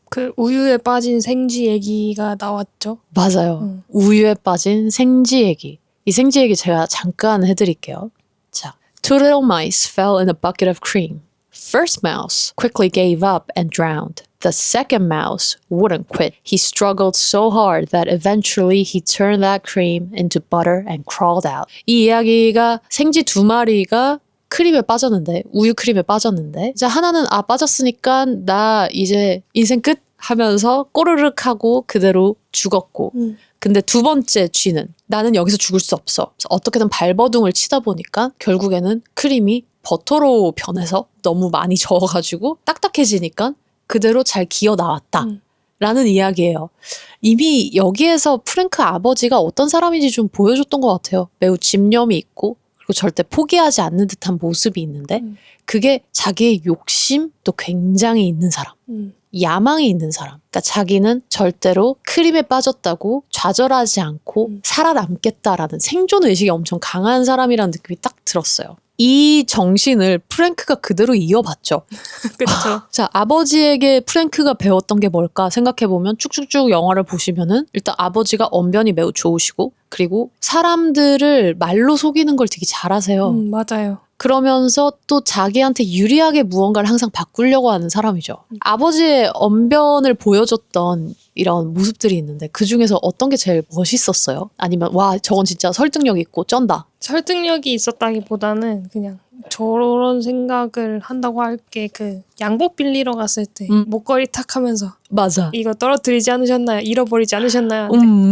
그 우유에 빠진 생쥐 얘기가 나왔죠. 맞아요. 우유에 빠진 생쥐 얘기. 이 생쥐 얘기 제가 잠깐 해드릴게요. 자, Two little mice fell in a bucket of cream. First mouse quickly gave up and drowned. The second mouse wouldn't quit. He struggled so hard that eventually he turned that cream into butter and crawled out. 이 이야기가 생쥐 두 마리가 크림에 빠졌는데, 우유 크림에 빠졌는데, 이제 하나는 빠졌으니까 나 이제 인생 끝 하면서 꼬르륵 하고 그대로 죽었고, 근데 두 번째 쥐는 나는 여기서 죽을 수 없어. 그래서 어떻게든 발버둥을 치다 보니까 결국에는 크림이 버터로 변해서 너무 많이 저어가지고 딱딱해지니까 그대로 잘 기어 나왔다. 라는 이야기예요. 이미 여기에서 프랭크 아버지가 어떤 사람인지 좀 보여줬던 것 같아요. 매우 집념이 있고 그리고 절대 포기하지 않는 듯한 모습이 있는데 그게 자기의 욕심도 굉장히 있는 사람. 야망이 있는 사람. 그러니까 자기는 절대로 크림에 빠졌다고 좌절하지 않고 살아남겠다라는 생존 의식이 엄청 강한 사람이라는 느낌이 딱 들었어요. 이 정신을 프랭크가 그대로 이어봤죠. 그렇죠. 자, 아버지에게 프랭크가 배웠던 게 뭘까 생각해보면 쭉쭉쭉 영화를 보시면은 일단 아버지가 언변이 매우 좋으시고 그리고 사람들을 말로 속이는 걸 되게 잘하세요. 맞아요. 그러면서 또 자기한테 유리하게 무언가를 항상 바꾸려고 하는 사람이죠. 아버지의 언변을 보여줬던 이런 모습들이 있는데 그중에서 어떤 게 제일 멋있었어요? 아니면 와 저건 진짜 설득력 있고 쩐다. 설득력이 있었다기보다는 그냥 저런 생각을 한다고 할 게 그 양복 빌리러 갔을 때 목걸이 탁 하면서 맞아. 이거 떨어뜨리지 않으셨나요? 잃어버리지 않으셨나요?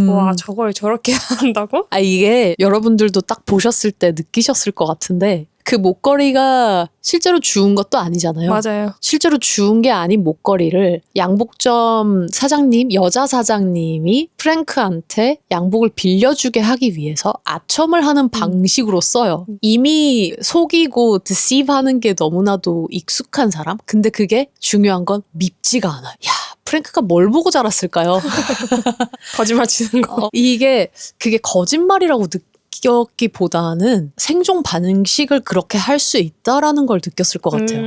와 저걸 저렇게 한다고? 이게 여러분들도 딱 보셨을 때 느끼셨을 것 같은데 그 목걸이가 실제로 주운 것도 아니잖아요. 맞아요. 실제로 주운 게 아닌 목걸이를 양복점 사장님, 여자 사장님이 프랭크한테 양복을 빌려주게 하기 위해서 아첨을 하는 방식으로 써요. 이미 속이고 deceive하는 게 너무나도 익숙한 사람? 근데 그게 중요한 건 밉지가 않아요. 야, 프랭크가 뭘 보고 자랐을까요? 거짓말 치는 거. 그게 거짓말이라고 느꼈기보다는 생존 방식을 그렇게 할 수 있다라는 걸 느꼈을 것 같아요.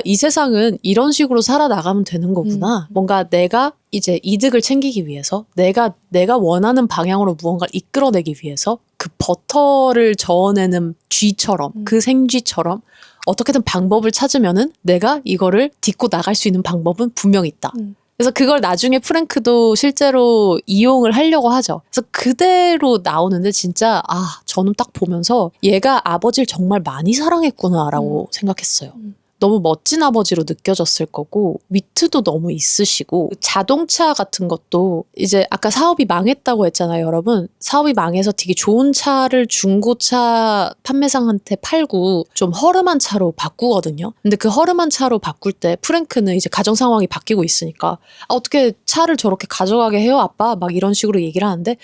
이 세상은 이런 식으로 살아나가면 되는 거구나. 뭔가 내가 이제 이득을 챙기기 위해서 내가 원하는 방향으로 무언가를 이끌어내기 위해서 그 버터를 저어내는 쥐처럼 그 생쥐처럼 어떻게든 방법을 찾으면은 내가 이거를 딛고 나갈 수 있는 방법은 분명히 있다. 그래서 그걸 나중에 프랭크도 실제로 이용을 하려고 하죠. 그래서 그대로 나오는데 진짜 저는 딱 보면서 얘가 아버지를 정말 많이 사랑했구나라고 생각했어요. 너무 멋진 아버지로 느껴졌을 거고 위트도 너무 있으시고 자동차 같은 것도 이제 아까 사업이 망했다고 했잖아요, 여러분. 사업이 망해서 되게 좋은 차를 중고차 판매상한테 팔고 좀 허름한 차로 바꾸거든요. 근데 그 허름한 차로 바꿀 때 프랭크는 이제 가정 상황이 바뀌고 있으니까 어떻게 차를 저렇게 가져가게 해요, 아빠? 막 이런 식으로 얘기를 하는데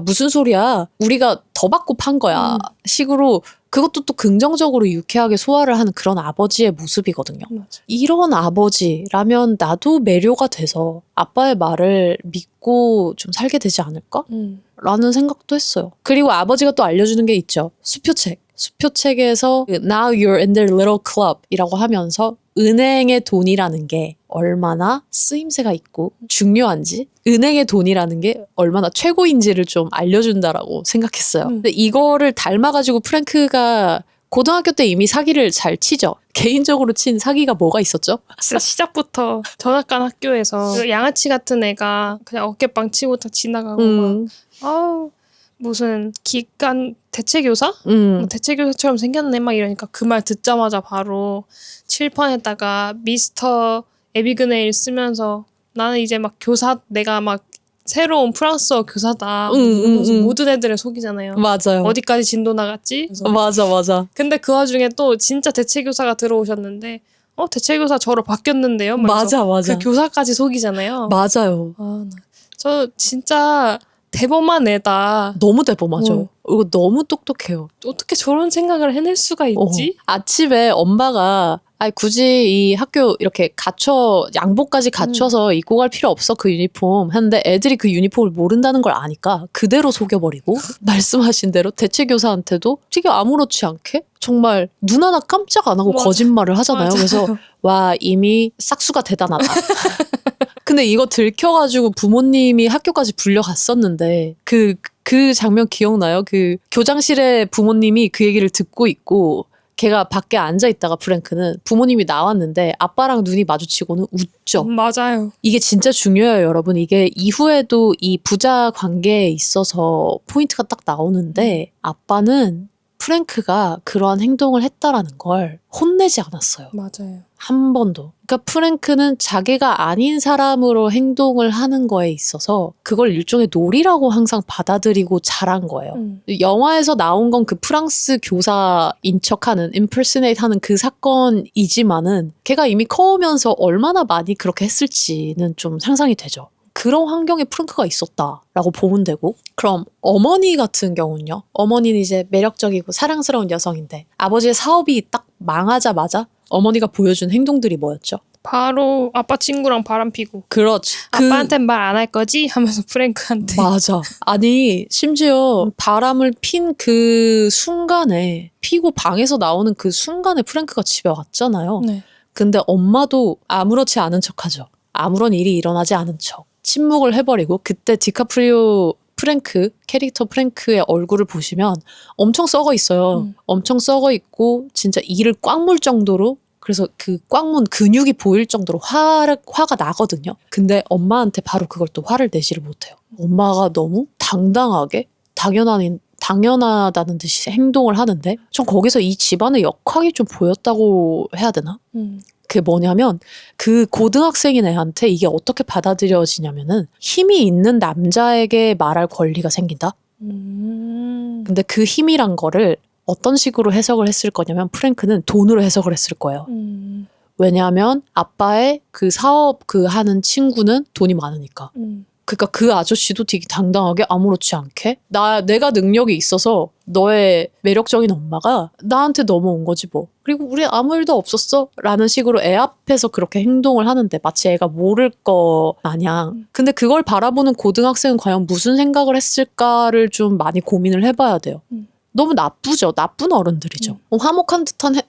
무슨 소리야? 우리가 더 받고 판 거야. 식으로 그것도 또 긍정적으로 유쾌하게 소화를 하는 그런 아버지의 모습이거든요. 맞아. 이런 아버지라면 나도 매료가 돼서 아빠의 말을 믿고 좀 살게 되지 않을까? 라는 생각도 했어요. 그리고 아버지가 또 알려주는 게 있죠. 수표책. 수표책에서 Now you're in their little club 이라고 하면서 은행의 돈이라는 게 얼마나 쓰임새가 있고 중요한지 은행의 돈이라는 게 얼마나 최고인지를 좀 알려준다라고 생각했어요. 근데 이거를 닮아가지고 프랭크가 고등학교 때 이미 사기를 잘 치죠. 개인적으로 친 사기가 뭐가 있었죠? 진짜 시작부터 전학간 학교에서 그 양아치 같은 애가 그냥 어깨빵 치고 딱 지나가고 막 무슨 기관 대체교사? 뭐 대체교사처럼 생겼네 막 이러니까 그 말 듣자마자 바로 칠판에다가 미스터 에비그네일 쓰면서 나는 이제 막 내가 막 새로운 프랑스어 교사다. 모든 애들을 속이잖아요. 맞아요. 어디까지 진도 나갔지? 맞아. 근데 그 와중에 또 진짜 대체교사가 들어오셨는데 대체교사 저로 바뀌었는데요? 맞아. 그 교사까지 속이잖아요. 맞아요. 저 진짜 대범한 애다. 너무 대범하죠. 그리고 너무 똑똑해요. 어떻게 저런 생각을 해낼 수가 있지? 아침에 엄마가 아니 굳이 이 학교 이렇게 양복까지 갖춰서 입고 갈 필요 없어 그 유니폼 했는데 애들이 그 유니폼을 모른다는 걸 아니까 그대로 속여버리고 말씀하신 대로 대체교사한테도 되게 아무렇지 않게 정말 눈 하나 깜짝 안 하고 맞아. 거짓말을 하잖아요. 맞아요. 그래서 와 이미 싹수가 대단하다. 근데 이거 들켜가지고 부모님이 학교까지 불려갔었는데 그 장면 기억나요? 그 교장실에 부모님이 그 얘기를 듣고 있고 걔가 밖에 앉아있다가 프랭크는 부모님이 나왔는데 아빠랑 눈이 마주치고는 웃죠. 맞아요. 이게 진짜 중요해요, 여러분. 이게 이후에도 이 부자 관계에 있어서 포인트가 딱 나오는데 아빠는 프랭크가 그러한 행동을 했다라는 걸 혼내지 않았어요. 맞아요. 한 번도. 그러니까 프랭크는 자기가 아닌 사람으로 행동을 하는 거에 있어서 그걸 일종의 놀이라고 항상 받아들이고 자란 거예요. 영화에서 나온 건 그 프랑스 교사인 척하는 impersonate 하는 그 사건이지만은 걔가 이미 커오면서 얼마나 많이 그렇게 했을지는 좀 상상이 되죠. 그런 환경에 프랭크가 있었다라고 보면 되고 그럼 어머니 같은 경우는요. 어머니는 이제 매력적이고 사랑스러운 여성인데 아버지의 사업이 딱 망하자마자 어머니가 보여준 행동들이 뭐였죠? 바로 아빠 친구랑 바람 피고 그렇지. 아빠한텐 말 안 할 거지? 하면서 프랭크한테 맞아. 아니 심지어 바람을 핀 그 순간에 피고 방에서 나오는 그 순간에 프랭크가 집에 왔잖아요. 네. 근데 엄마도 아무렇지 않은 척하죠. 아무런 일이 일어나지 않은 척. 침묵을 해버리고 그때 디카프리오 캐릭터 프랭크의 얼굴을 보시면 엄청 썩어 있어요. 엄청 썩어 있고 진짜 이를 꽉 물 정도로 그래서 그 꽉 문 근육이 보일 정도로 화가 나거든요. 근데 엄마한테 바로 그걸 또 화를 내지를 못해요. 엄마가 너무 당당하게 당연하다는 듯이 행동을 하는데 전 거기서 이 집안의 역학이 좀 보였다고 해야 되나? 그게 뭐냐면 그 고등학생인 애한테 이게 어떻게 받아들여지냐면은 힘이 있는 남자에게 말할 권리가 생긴다. 근데 그 힘이란 거를 어떤 식으로 해석을 했을 거냐면 프랭크는 돈으로 해석을 했을 거예요. 왜냐하면 아빠의 그 사업 하는 친구는 돈이 많으니까. 그러니까 그 아저씨도 되게 당당하게 아무렇지 않게 내가 능력이 있어서 너의 매력적인 엄마가 나한테 넘어온 거지 뭐. 그리고 우리 아무 일도 없었어 라는 식으로 애 앞에서 그렇게 행동을 하는데 마치 애가 모를 거 마냥. 근데 그걸 바라보는 고등학생은 과연 무슨 생각을 했을까를 좀 많이 고민을 해봐야 돼요. 너무 나쁘죠. 나쁜 어른들이죠.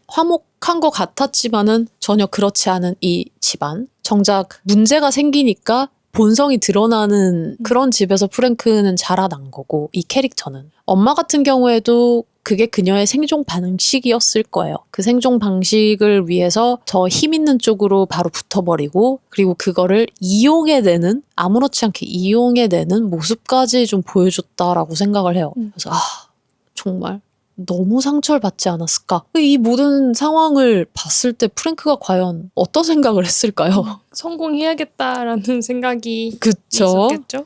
화목한 것 같았지만은 전혀 그렇지 않은 이 집안. 정작 문제가 생기니까 본성이 드러나는 그런 집에서 프랭크는 자라난 거고 이 캐릭터는 엄마 같은 경우에도 그게 그녀의 생존 방식이었을 거예요. 그 생존 방식을 위해서 더 힘 있는 쪽으로 바로 붙어버리고 그리고 그거를 이용해내는 아무렇지 않게 이용해내는 모습까지 좀 보여줬다라고 생각을 해요. 그래서 정말 너무 상처를 받지 않았을까? 이 모든 상황을 봤을 때 프랭크가 과연 어떤 생각을 했을까요? 성공해야겠다라는 생각이 그쵸? 있었겠죠?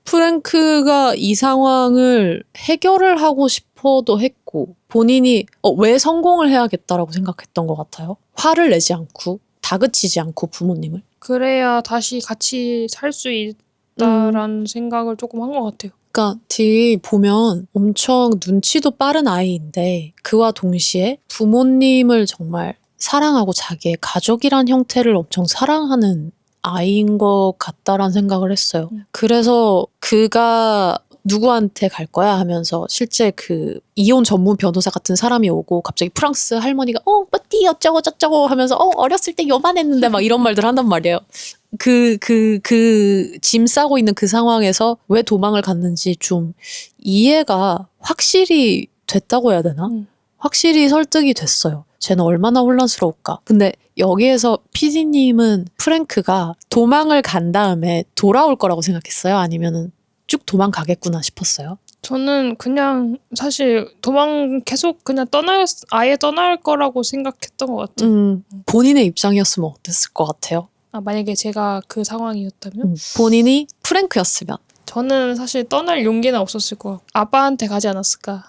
프랭크가 이 상황을 해결을 하고 싶어도 했고 본인이 왜 성공을 해야겠다라고 생각했던 것 같아요? 화를 내지 않고 다그치지 않고 부모님을. 그래야 다시 같이 살 수 있다라는 생각을 조금 한 것 같아요. 그러니까 뒤 보면 엄청 눈치도 빠른 아이인데 그와 동시에 부모님을 정말 사랑하고 자기의 가족이란 형태를 엄청 사랑하는 아이인 것 같다라는 생각을 했어요. 그래서 그가 누구한테 갈 거야 하면서 실제 그 이혼 전문 변호사 같은 사람이 오고 갑자기 프랑스 할머니가 뭐띠 어쩌고 저쩌고 하면서 어렸을 때 요만했는데 막 이런 말들 한단 말이에요. 짐 싸고 있는 그 상황에서 왜 도망을 갔는지 좀 이해가 확실히 됐다고 해야 되나? 확실히 설득이 됐어요. 쟤는 얼마나 혼란스러울까. 근데 여기에서 PD님은 프랭크가 도망을 간 다음에 돌아올 거라고 생각했어요? 아니면은 쭉 도망가겠구나 싶었어요? 저는 그냥 사실 계속 그냥 아예 떠날 거라고 생각했던 것 같아요. 본인의 입장이었으면 어땠을 것 같아요? 만약에 제가 그 상황이었다면? 본인이 프랭크였으면? 저는 사실 떠날 용기는 없었을 것 같고 아빠한테 가지 않았을까.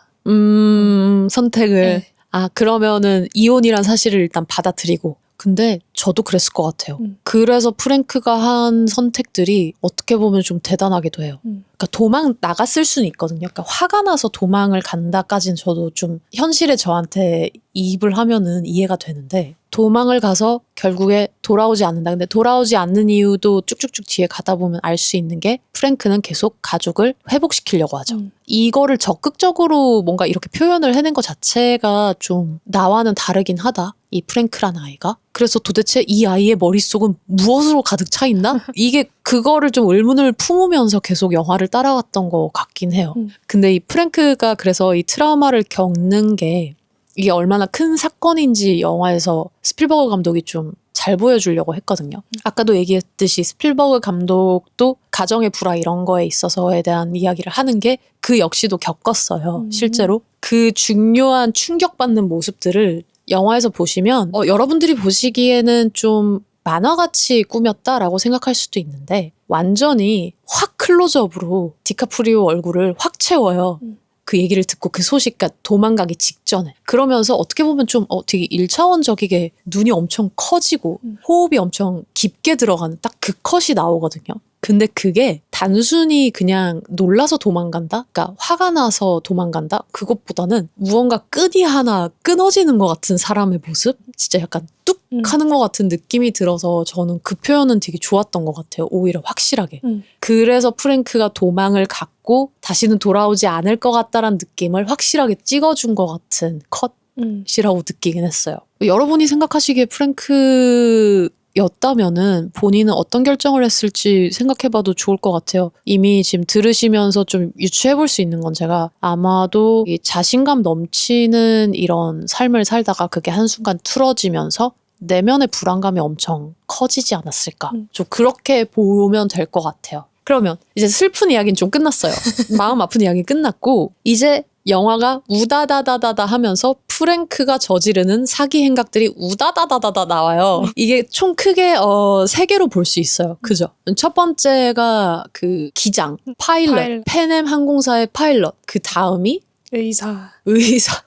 선택을. 네. 그러면은 이혼이란 사실을 일단 받아들이고 근데 저도 그랬을 것 같아요. 그래서 프랭크가 한 선택들이 어떻게 보면 좀 대단하기도 해요. 그러니까 도망 나갔을 수는 있거든요. 그러니까 화가 나서 도망을 간다까지는 저도 좀 현실에 저한테 이입을 하면은 이해가 되는데, 도망을 가서 결국에 돌아오지 않는다. 근데 돌아오지 않는 이유도 쭉쭉쭉 뒤에 가다 보면 알 수 있는 게, 프랭크는 계속 가족을 회복시키려고 하죠. 이거를 적극적으로 뭔가 이렇게 표현을 해낸 것 자체가 좀 나와는 다르긴 하다. 이 프랭크란 아이가. 그래서 도대체 이 아이의 머릿속은 무엇으로 가득 차 있나? 이게 그거를 좀 의문을 품으면서 계속 영화를 따라갔던 것 같긴 해요. 근데 이 프랭크가 그래서 이 트라우마를 겪는 게 이게 얼마나 큰 사건인지 영화에서 스필버그 감독이 좀 잘 보여주려고 했거든요. 아까도 얘기했듯이 스필버그 감독도 가정의 불화 이런 거에 있어서에 대한 이야기를 하는 게 그 역시도 겪었어요. 실제로. 그 중요한 충격받는 모습들을 영화에서 보시면 여러분들이 보시기에는 좀 만화같이 꾸몄다라고 생각할 수도 있는데, 완전히 확 클로즈업으로 디카프리오 얼굴을 확 채워요. 그 얘기를 듣고 그 소식, 그러니까 도망가기 직전에. 그러면서 어떻게 보면 좀 되게 1차원적이게 눈이 엄청 커지고 호흡이 엄청 깊게 들어가는 딱 그 컷이 나오거든요. 근데 그게 단순히 그냥 놀라서 도망간다? 그러니까 화가 나서 도망간다? 그것보다는 무언가 끈이 하나 끊어지는 것 같은 사람의 모습? 진짜 약간 뚝 하는 것 같은 느낌이 들어서 저는 그 표현은 되게 좋았던 것 같아요. 오히려 확실하게. 그래서 프랭크가 도망을 갔고 다시는 돌아오지 않을 것 같다라는 느낌을 확실하게 찍어준 것 같은 컷이라고 느끼긴 했어요. 여러분이 생각하시기에 프랭크 였다면은 본인은 어떤 결정을 했을지 생각해봐도 좋을 것 같아요. 이미 지금 들으시면서 좀 유추해볼 수 있는 건, 제가 아마도 이 자신감 넘치는 이런 삶을 살다가 그게 한순간 틀어지면서 내면의 불안감이 엄청 커지지 않았을까. 좀 그렇게 보면 될 것 같아요. 그러면 이제 슬픈 이야기는 좀 끝났어요. 마음 아픈 이야기는 끝났고, 이제 영화가 우다다다다다 하면서 프랭크가 저지르는 사기 행각들이 우다다다다다 나와요. 이게 총 크게 3개로 볼 수 있어요. 그죠? 첫 번째가 그 기장, 파일럿, 팬엠 항공사의 파일럿. 그 다음이 의사.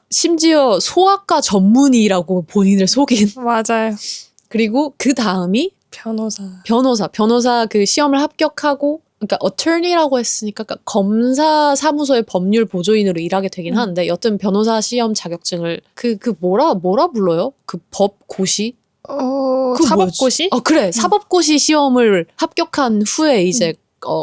심지어 소아과 전문의라고 본인을 속인. 맞아요. 그리고 그 다음이 변호사 그 시험을 합격하고, 그러니까 attorney라고 했으니까 그러니까 검사 사무소의 법률 보조인으로 일하게 되긴 하는데, 여튼 변호사 시험 자격증을 그 뭐라 불러요? 그 법고시? 사법고시? 그래. 사법고시 시험을 합격한 후에 이제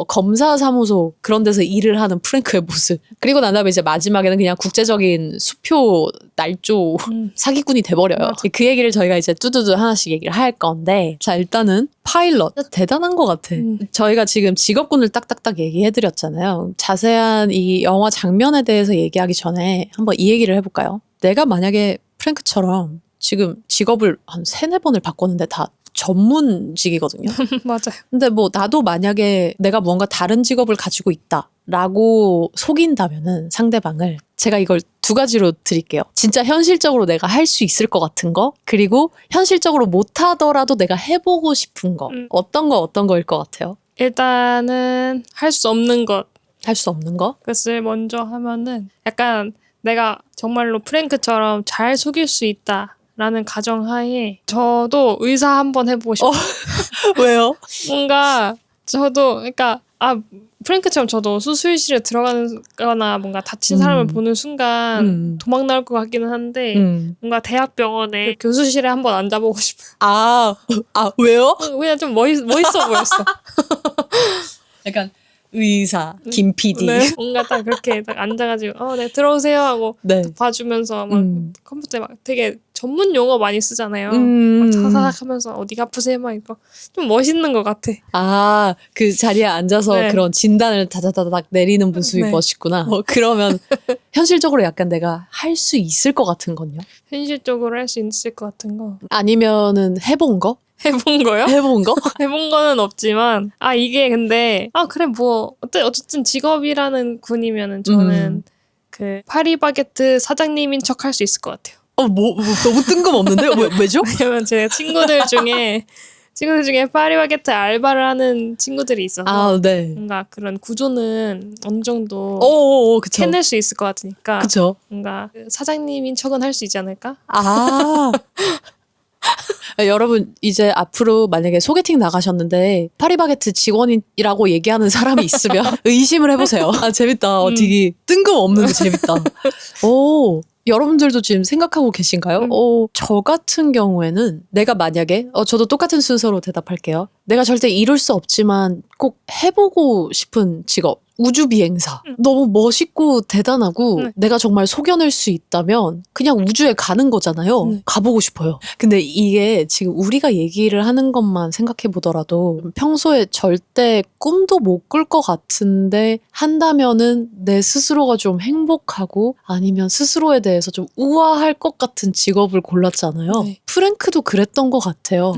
검사 사무소 그런 데서 일을 하는 프랭크의 모습. 그리고 난 다음에 이제 마지막에는 그냥 국제적인 수표 날조 사기꾼이 돼버려요. 맞아. 그 얘기를 저희가 이제 뚜두두 하나씩 얘기를 할 건데, 자, 일단은 파일럿. 대단한 것 같아. 저희가 지금 직업군을 딱딱딱 얘기해드렸잖아요. 자세한 이 영화 장면에 대해서 얘기하기 전에 한번 이 얘기를 해볼까요? 내가 만약에 프랭크처럼 지금 직업을 한 3-4번을 바꿨는데 다 전문직이거든요. 맞아요. 근데 뭐 나도 만약에 내가 뭔가 다른 직업을 가지고 있다라고 속인다면은 상대방을, 제가 이걸 2가지로 드릴게요. 진짜 현실적으로 내가 할 수 있을 것 같은 거, 그리고 현실적으로 못하더라도 내가 해보고 싶은 거. 어떤 거일 것 같아요? 일단은 할 수 없는 것. 할 수 없는 거? 그것을 먼저 하면은 약간 내가 정말로 프랭크처럼 잘 속일 수 있다 라는 가정하에 저도 의사 한번 해보고 싶어요. 왜요? 뭔가 저도 그러니까 프랭크처럼 저도 수술실에 들어가거나 뭔가 다친 사람을 보는 순간 도망 나올 것 같기는 한데 뭔가 대학병원에 그 교수실에 한번 앉아보고 싶어요. 왜요? 그냥 좀 멋있어 보였어. 약간 의사, 김 PD. 네, 뭔가 딱 그렇게 딱 앉아가지고 네, 들어오세요 하고 네. 봐주면서 막 컴퓨터에 막 되게 전문 용어 많이 쓰잖아요. 막 사사삭 하면서 어디가 아프세요 막 이거 좀 멋있는 것 같아. 그 자리에 앉아서 네. 그런 진단을 다다다닥 내리는 모습이 네. 멋있구나. 그러면 현실적으로 약간 내가 할 수 있을 것 같은 건요? 현실적으로 할 수 있을 것 같은 거. 아니면은 해본 거? 해본 거요? 해본 거? 해본 거는 없지만 이게 근데 그래 뭐 어쨌든 직업이라는 군이면은 저는 그 파리바게트 사장님인 척 할 수 있을 것 같아요. 너무 뜬금없는데? 왜죠? 왜냐면 제가 친구들 중에 파리바게트 알바를 하는 친구들이 있어서 네. 뭔가 그런 구조는 어느 정도 그쵸. 해낼 수 있을 것 같으니까 그쵸. 뭔가 사장님인 척은 할 수 있지 않을까? 여러분 이제 앞으로 만약에 소개팅 나가셨는데 파리바게트 직원이라고 얘기하는 사람이 있으면 의심을 해보세요. 아 재밌다. 되게 뜬금없는데 재밌다. 오. 여러분들도 지금 생각하고 계신가요? 저 같은 경우에는 내가 만약에 저도 똑같은 순서로 대답할게요. 내가 절대 이룰 수 없지만 꼭 해보고 싶은 직업. 우주비행사. 너무 멋있고 대단하고 내가 정말 속여낼 수 있다면 그냥 우주에 가는 거잖아요. 가보고 싶어요. 근데 이게 지금 우리가 얘기를 하는 것만 생각해 보더라도 평소에 절대 꿈도 못 꿀 것 같은데 한다면은 내 스스로가 좀 행복하고 아니면 스스로에 대해서 좀 우아할 것 같은 직업을 골랐잖아요. 네. 프랭크도 그랬던 것 같아요.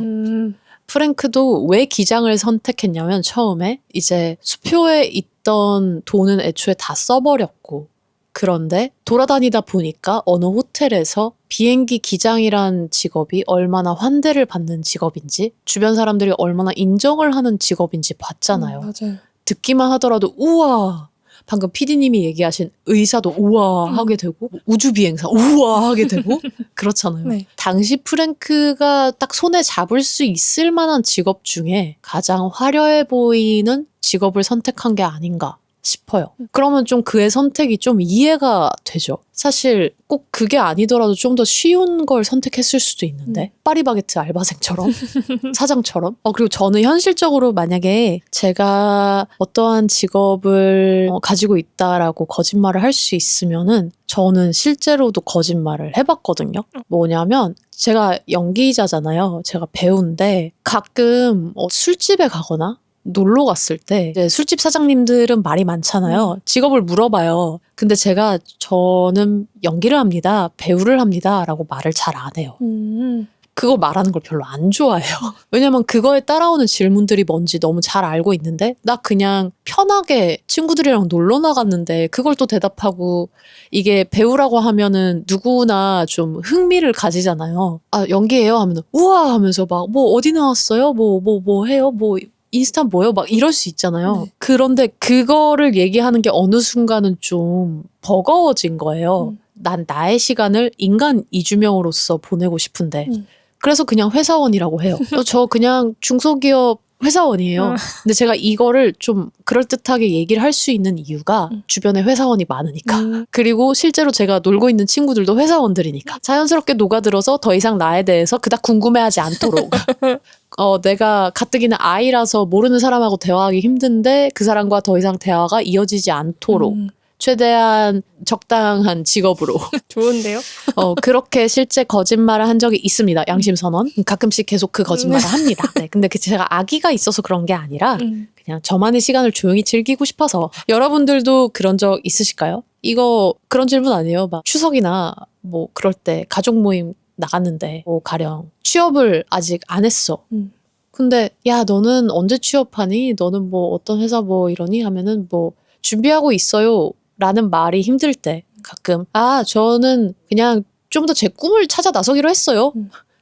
프랭크도 왜 기장을 선택했냐면 처음에 이제 수표에 있던 돈은 애초에 다 써버렸고 그런데 돌아다니다 보니까 어느 호텔에서 비행기 기장이란 직업이 얼마나 환대를 받는 직업인지 주변 사람들이 얼마나 인정을 하는 직업인지 봤잖아요. 맞아요. 듣기만 하더라도 우와 방금 PD님이 얘기하신 의사도 우와하게 되고 우주비행사 우와하게 되고 그렇잖아요. 네. 당시 프랭크가 딱 손에 잡을 수 있을 만한 직업 중에 가장 화려해 보이는 직업을 선택한 게 아닌가 싶어요. 그러면 좀 그의 선택이 좀 이해가 되죠. 사실 꼭 그게 아니더라도 좀 더 쉬운 걸 선택했을 수도 있는데 파리바게트 알바생처럼 사장처럼 그리고 저는 현실적으로 만약에 제가 어떠한 직업을 가지고 있다라고 거짓말을 할 수 있으면은 저는 실제로도 거짓말을 해봤거든요. 뭐냐면 제가 연기자잖아요. 제가 배우인데 가끔 술집에 가거나 놀러 갔을 때 이제 술집 사장님들은 말이 많잖아요. 직업을 물어봐요. 근데 저는 연기를 합니다. 배우를 합니다. 라고 말을 잘 안 해요. 그거 말하는 걸 별로 안 좋아해요. 왜냐면 그거에 따라오는 질문들이 뭔지 너무 잘 알고 있는데 나 그냥 편하게 친구들이랑 놀러 나갔는데 그걸 또 대답하고 이게 배우라고 하면은 누구나 좀 흥미를 가지잖아요. 아 연기해요 하면은 우와 하면서 막 뭐 어디 나왔어요? 뭐 해요? 뭐 인스타 뭐요? 막 이럴 수 있잖아요. 네. 그런데 그거를 얘기하는 게 어느 순간은 좀 버거워진 거예요. 난 나의 시간을 인간 이주명으로서 보내고 싶은데 그래서 그냥 회사원이라고 해요. 저 그냥 중소기업 회사원이에요. 근데 제가 이거를 좀 그럴듯하게 얘기를 할 수 있는 이유가 주변에 회사원이 많으니까. 그리고 실제로 제가 놀고 있는 친구들도 회사원들이니까. 자연스럽게 녹아들어서 더 이상 나에 대해서 그닥 궁금해하지 않도록. 내가 가뜩이나 아이라서 모르는 사람하고 대화하기 힘든데 그 사람과 더 이상 대화가 이어지지 않도록. 최대한 적당한 직업으로. 좋은데요? 그렇게 실제 거짓말을 한 적이 있습니다. 양심선언. 가끔씩 계속 그 거짓말을 합니다. 네, 근데 제가 아기가 있어서 그런 게 아니라 그냥 저만의 시간을 조용히 즐기고 싶어서. 여러분들도 그런 적 있으실까요? 이거 그런 질문 아니에요? 막 추석이나 뭐 그럴 때 가족 모임 나갔는데 뭐 가령 취업을 아직 안 했어. 근데 야 너는 언제 취업하니? 너는 뭐 어떤 회사 뭐 이러니? 하면은 뭐 준비하고 있어요. 라는 말이 힘들 때 가끔 저는 그냥 좀 더 제 꿈을 찾아 나서기로 했어요.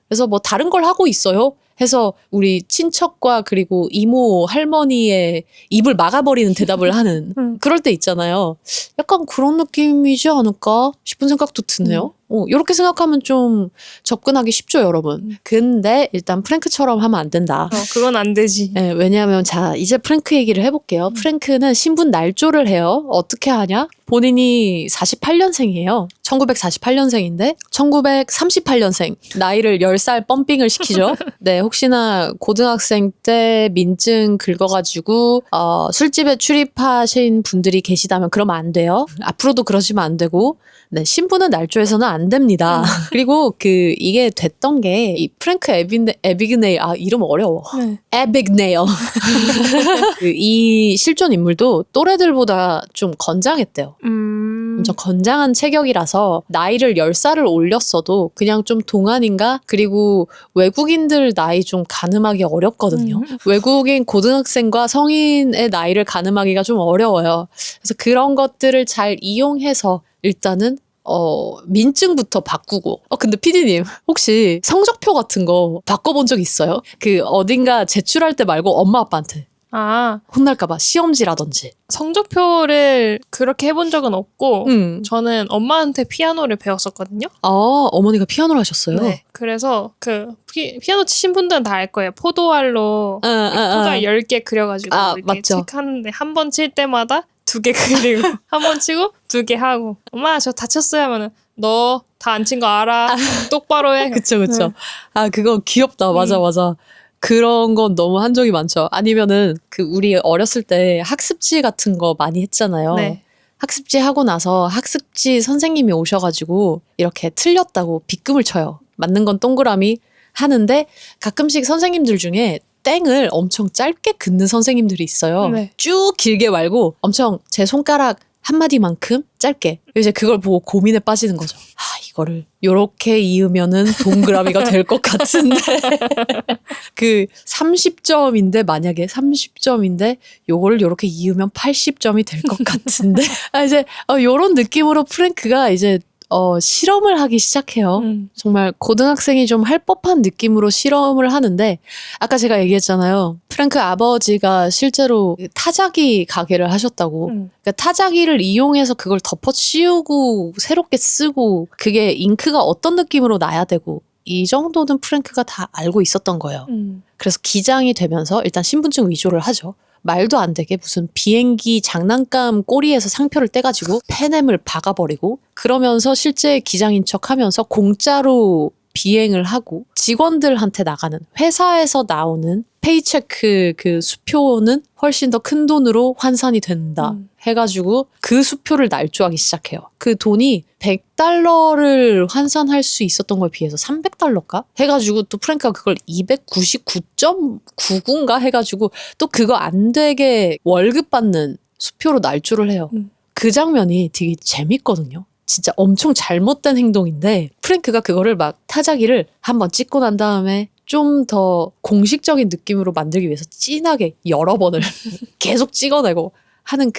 그래서 뭐 다른 걸 하고 있어요. 해서 우리 친척과 그리고 이모 할머니의 입을 막아버리는 대답을 하는 그럴 때 있잖아요. 약간 그런 느낌이지 않을까 싶은 생각도 드네요. 이렇게 생각하면 좀 접근하기 쉽죠, 여러분. 근데 일단 프랭크처럼 하면 안 된다. 그건 안 되지. 네, 왜냐하면 자 이제 프랭크 얘기를 해볼게요. 프랭크는 신분 날조를 해요. 어떻게 하냐? 본인이 48년생이에요. 1948년생인데 1938년생 나이를 10살 펌핑을 시키죠. 네, 혹시나 고등학생 때 민증 긁어가지고 술집에 출입하신 분들이 계시다면 그러면 안 돼요. 앞으로도 그러시면 안 되고 네, 신분은 날조해서는 안 됩니다. 그리고 이게 됐던 게 이 프랭크 에비그네일 이름 어려워. 네. 에비그네일 이 실존 인물도 또래들보다 좀 건장했대요. 엄청 건장한 체격이라서 나이를 10살을 올렸어도 그냥 좀 동안인가? 그리고 외국인들 나이 좀 가늠하기 어렵거든요. 외국인 고등학생과 성인의 나이를 가늠하기가 좀 어려워요. 그래서 그런 것들을 잘 이용해서 일단은 민증부터 바꾸고. 근데 PD님 혹시 성적표 같은 거 바꿔본 적 있어요? 어딘가 제출할 때 말고 엄마 아빠한테 혼날까봐 시험지라든지. 성적표를 그렇게 해본 적은 없고 저는 엄마한테 피아노를 배웠었거든요. 어머니가 피아노를 하셨어요? 네. 그래서 그 피아노 치신 분들은 다 알 거예요. 포도알로 포도알 10개 그려가지고 이렇게 맞죠. 체크하는데 한 번 칠 때마다 2개 그리고 한 번 치고 2개 하고 엄마 저 다쳤어요 하면은 너 다 안 친 거 알아. 똑바로 해. 그쵸. 그거 귀엽다. 맞아. 그런 건 너무 한 적이 많죠. 아니면은 우리 어렸을 때 학습지 같은 거 많이 했잖아요. 네. 학습지 하고 나서 학습지 선생님이 오셔가지고 이렇게 틀렸다고 빗금을 쳐요. 맞는 건 동그라미 하는데 가끔씩 선생님들 중에 땡을 엄청 짧게 긋는 선생님들이 있어요. 네. 쭉 길게 말고 엄청 제 손가락 한마디만큼 짧게. 이제 그걸 보고 고민에 빠지는 거죠. 이거를 요렇게 이으면은 동그라미가 될 것 같은데 30점인데 만약에 30점인데 요거를 요렇게 이으면 80점이 될 것 같은데 이제 요런 느낌으로 프랭크가 이제 실험을 하기 시작해요. 정말 고등학생이 좀 할 법한 느낌으로 실험을 하는데 아까 제가 얘기했잖아요. 프랭크 아버지가 실제로 타자기 가게를 하셨다고. 그러니까 타자기를 이용해서 그걸 덮어씌우고 새롭게 쓰고 그게 잉크가 어떤 느낌으로 나야 되고 이 정도는 프랭크가 다 알고 있었던 거예요. 그래서 기장이 되면서 일단 신분증 위조를 하죠. 말도 안 되게 무슨 비행기 장난감 꼬리에서 상표를 떼가지고 펜엠을 박아버리고 그러면서 실제 기장인 척하면서 공짜로 비행을 하고 직원들한테 나가는 회사에서 나오는 페이체크 그 수표는 훨씬 더 큰 돈으로 환산이 된다 해가지고 그 수표를 날조하기 시작해요. 그 돈이 $100를 환산할 수 있었던 거에 비해서 $300가 해가지고 또 프랭크가 그걸 299.99인가 해가지고 또 그거 안 되게 월급 받는 수표로 날조를 해요. 그 장면이 되게 재밌거든요. 진짜 엄청 잘못된 행동인데 프랭크가 그거를 막 타자기를 한번 찍고 난 다음에 좀 더 공식적인 느낌으로 만들기 위해서 진하게 여러 번을 계속 찍어내고 하는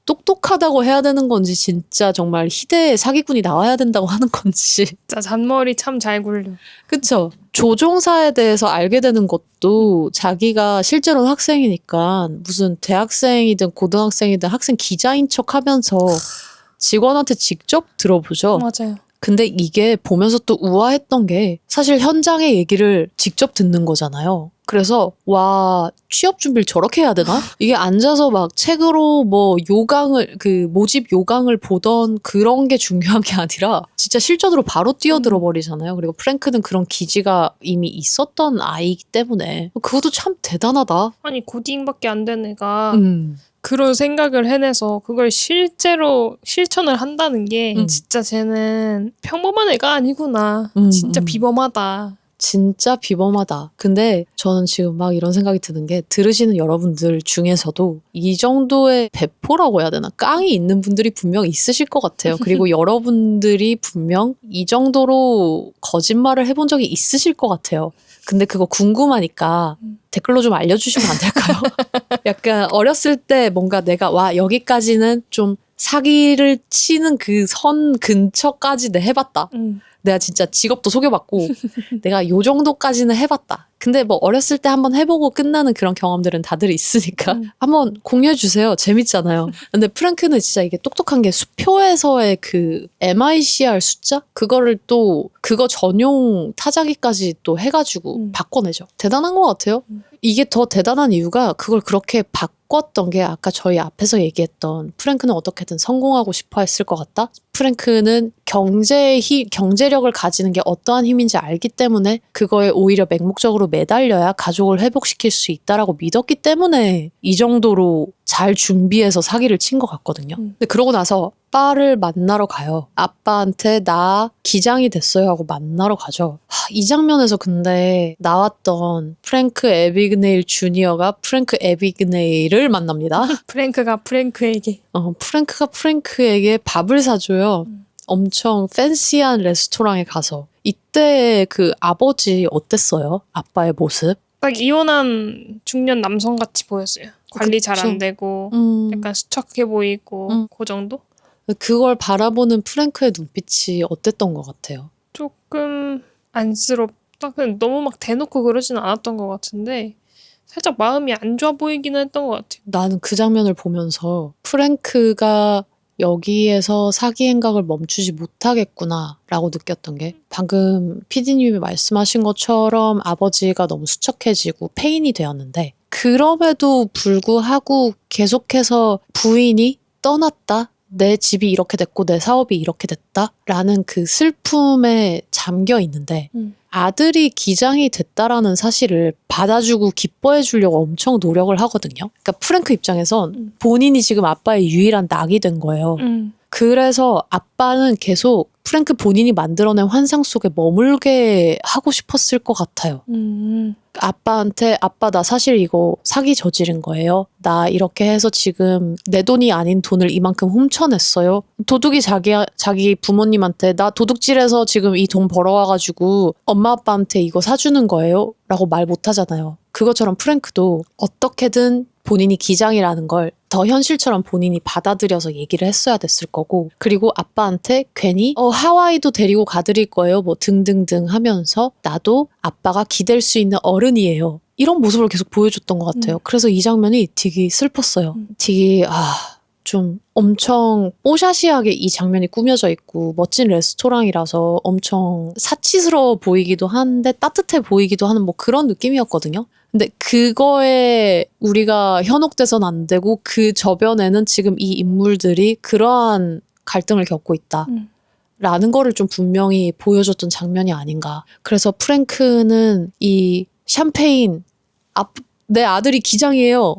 똑똑하다고 해야 되는 건지 진짜 정말 희대의 사기꾼이 나와야 된다고 하는 건지. 진짜 잔머리 참 잘 굴려. 그쵸. 조종사에 대해서 알게 되는 것도 자기가 실제로는 학생이니까 무슨 대학생이든 고등학생이든 학생 기자인 척 하면서 직원한테 직접 들어보죠. 맞아요. 근데 이게 보면서 또 우아했던 게 사실 현장의 얘기를 직접 듣는 거잖아요. 그래서 와 취업 준비를 저렇게 해야 되나? 이게 앉아서 막 책으로 뭐 요강을 모집 요강을 보던 그런 게 중요한 게 아니라 진짜 실전으로 바로 뛰어들어 버리잖아요. 그리고 프랭크는 그런 기지가 이미 있었던 아이기 때문에 그것도 참 대단하다. 아니 고딩밖에 안 된 애가 그런 생각을 해내서 그걸 실제로 실천을 한다는 게 진짜 쟤는 평범한 애가 아니구나. 진짜 비범하다. 진짜 비범하다. 근데 저는 지금 막 이런 생각이 드는 게 들으시는 여러분들 중에서도 이 정도의 배포라고 해야 되나? 깡이 있는 분들이 분명 있으실 것 같아요. 그리고 여러분들이 분명 이 정도로 거짓말을 해본 적이 있으실 것 같아요. 근데 그거 궁금하니까 댓글로 좀 알려주시면 안 될까요? 약간 어렸을 때 뭔가 내가 여기까지는 좀 사기를 치는 그 선 근처까지 내 해봤다. 내가 진짜 직업도 소개받고 내가 요 정도까지는 해봤다. 근데 뭐 어렸을 때 한번 해보고 끝나는 그런 경험들은 다들 있으니까 한번 공유해 주세요. 재밌잖아요. 근데 프랭크는 진짜 이게 똑똑한 게 수표에서의 그 MICR 숫자? 그거를 또 그거 전용 타자기까지 또 해가지고 바꿔내죠. 대단한 것 같아요. 이게 더 대단한 이유가 그걸 그렇게 바꿨던 게 아까 저희 앞에서 얘기했던 프랭크는 어떻게든 성공하고 싶어 했을 것 같다. 프랭크는 경제력을 가지는 게 어떠한 힘인지 알기 때문에 그거에 오히려 맹목적으로 매달려야 가족을 회복시킬 수 있다라고 믿었기 때문에 이 정도로 잘 준비해서 사기를 친 것 같거든요. 근데 그러고 나서 아빠를 만나러 가요. 아빠한테 나 기장이 됐어요 하고 만나러 가죠. 이 장면에서 근데 나왔던 프랭크 에비그네일 주니어가 프랭크 에비그네일을 만납니다. 프랭크가 프랭크에게 밥을 사줘요. 엄청 팬시한 레스토랑에 가서. 이때 그 아버지 어땠어요? 아빠의 모습? 딱 이혼한 중년 남성같이 보였어요. 관리 잘 안 되고 약간 수척해 보이고 그 정도? 그걸 바라보는 프랭크의 눈빛이 어땠던 것 같아요? 조금 안쓰럽다. 그냥 너무 막 대놓고 그러지는 않았던 것 같은데 살짝 마음이 안 좋아 보이기는 했던 것 같아요. 나는 그 장면을 보면서 프랭크가 여기에서 사기 행각을 멈추지 못하겠구나라고 느꼈던 게 방금 PD님이 말씀하신 것처럼 아버지가 너무 수척해지고 페인이 되었는데 그럼에도 불구하고 계속해서 부인이 떠났다. 내 집이 이렇게 됐고 내 사업이 이렇게 됐다라는 그 슬픔에 잠겨 있는데 아들이 기장이 됐다라는 사실을 받아주고 기뻐해 주려고 엄청 노력을 하거든요. 그러니까 프랭크 입장에선 본인이 지금 아빠의 유일한 낙이 된 거예요. 그래서 아빠는 계속 프랭크 본인이 만들어낸 환상 속에 머물게 하고 싶었을 것 같아요. 아빠한테 아빠 나 사실 이거 사기 저지른 거예요. 나 이렇게 해서 지금 내 돈이 아닌 돈을 이만큼 훔쳐냈어요. 도둑이 자기 부모님한테 나 도둑질해서 지금 이 돈 벌어와가지고 엄마 아빠한테 이거 사주는 거예요. 라고 말 못하잖아요. 그것처럼 프랭크도 어떻게든 본인이 기장이라는 걸 더 현실처럼 본인이 받아들여서 얘기를 했어야 됐을 거고 그리고 아빠한테 괜히 하와이도 데리고 가드릴 거예요 뭐 등등등 하면서 나도 아빠가 기댈 수 있는 어른이에요. 이런 모습을 계속 보여줬던 것 같아요. 그래서 이 장면이 되게 슬펐어요. 되게 좀 엄청 뽀샤시하게 이 장면이 꾸며져 있고 멋진 레스토랑이라서 엄청 사치스러워 보이기도 한데 따뜻해 보이기도 하는 뭐 그런 느낌이었거든요. 근데 그거에 우리가 현혹돼서는 안 되고 그 저변에는 지금 이 인물들이 그러한 갈등을 겪고 있다. 라는 거를 좀 분명히 보여줬던 장면이 아닌가. 그래서 프랭크는 이 샴페인 내 아들이 기장이에요.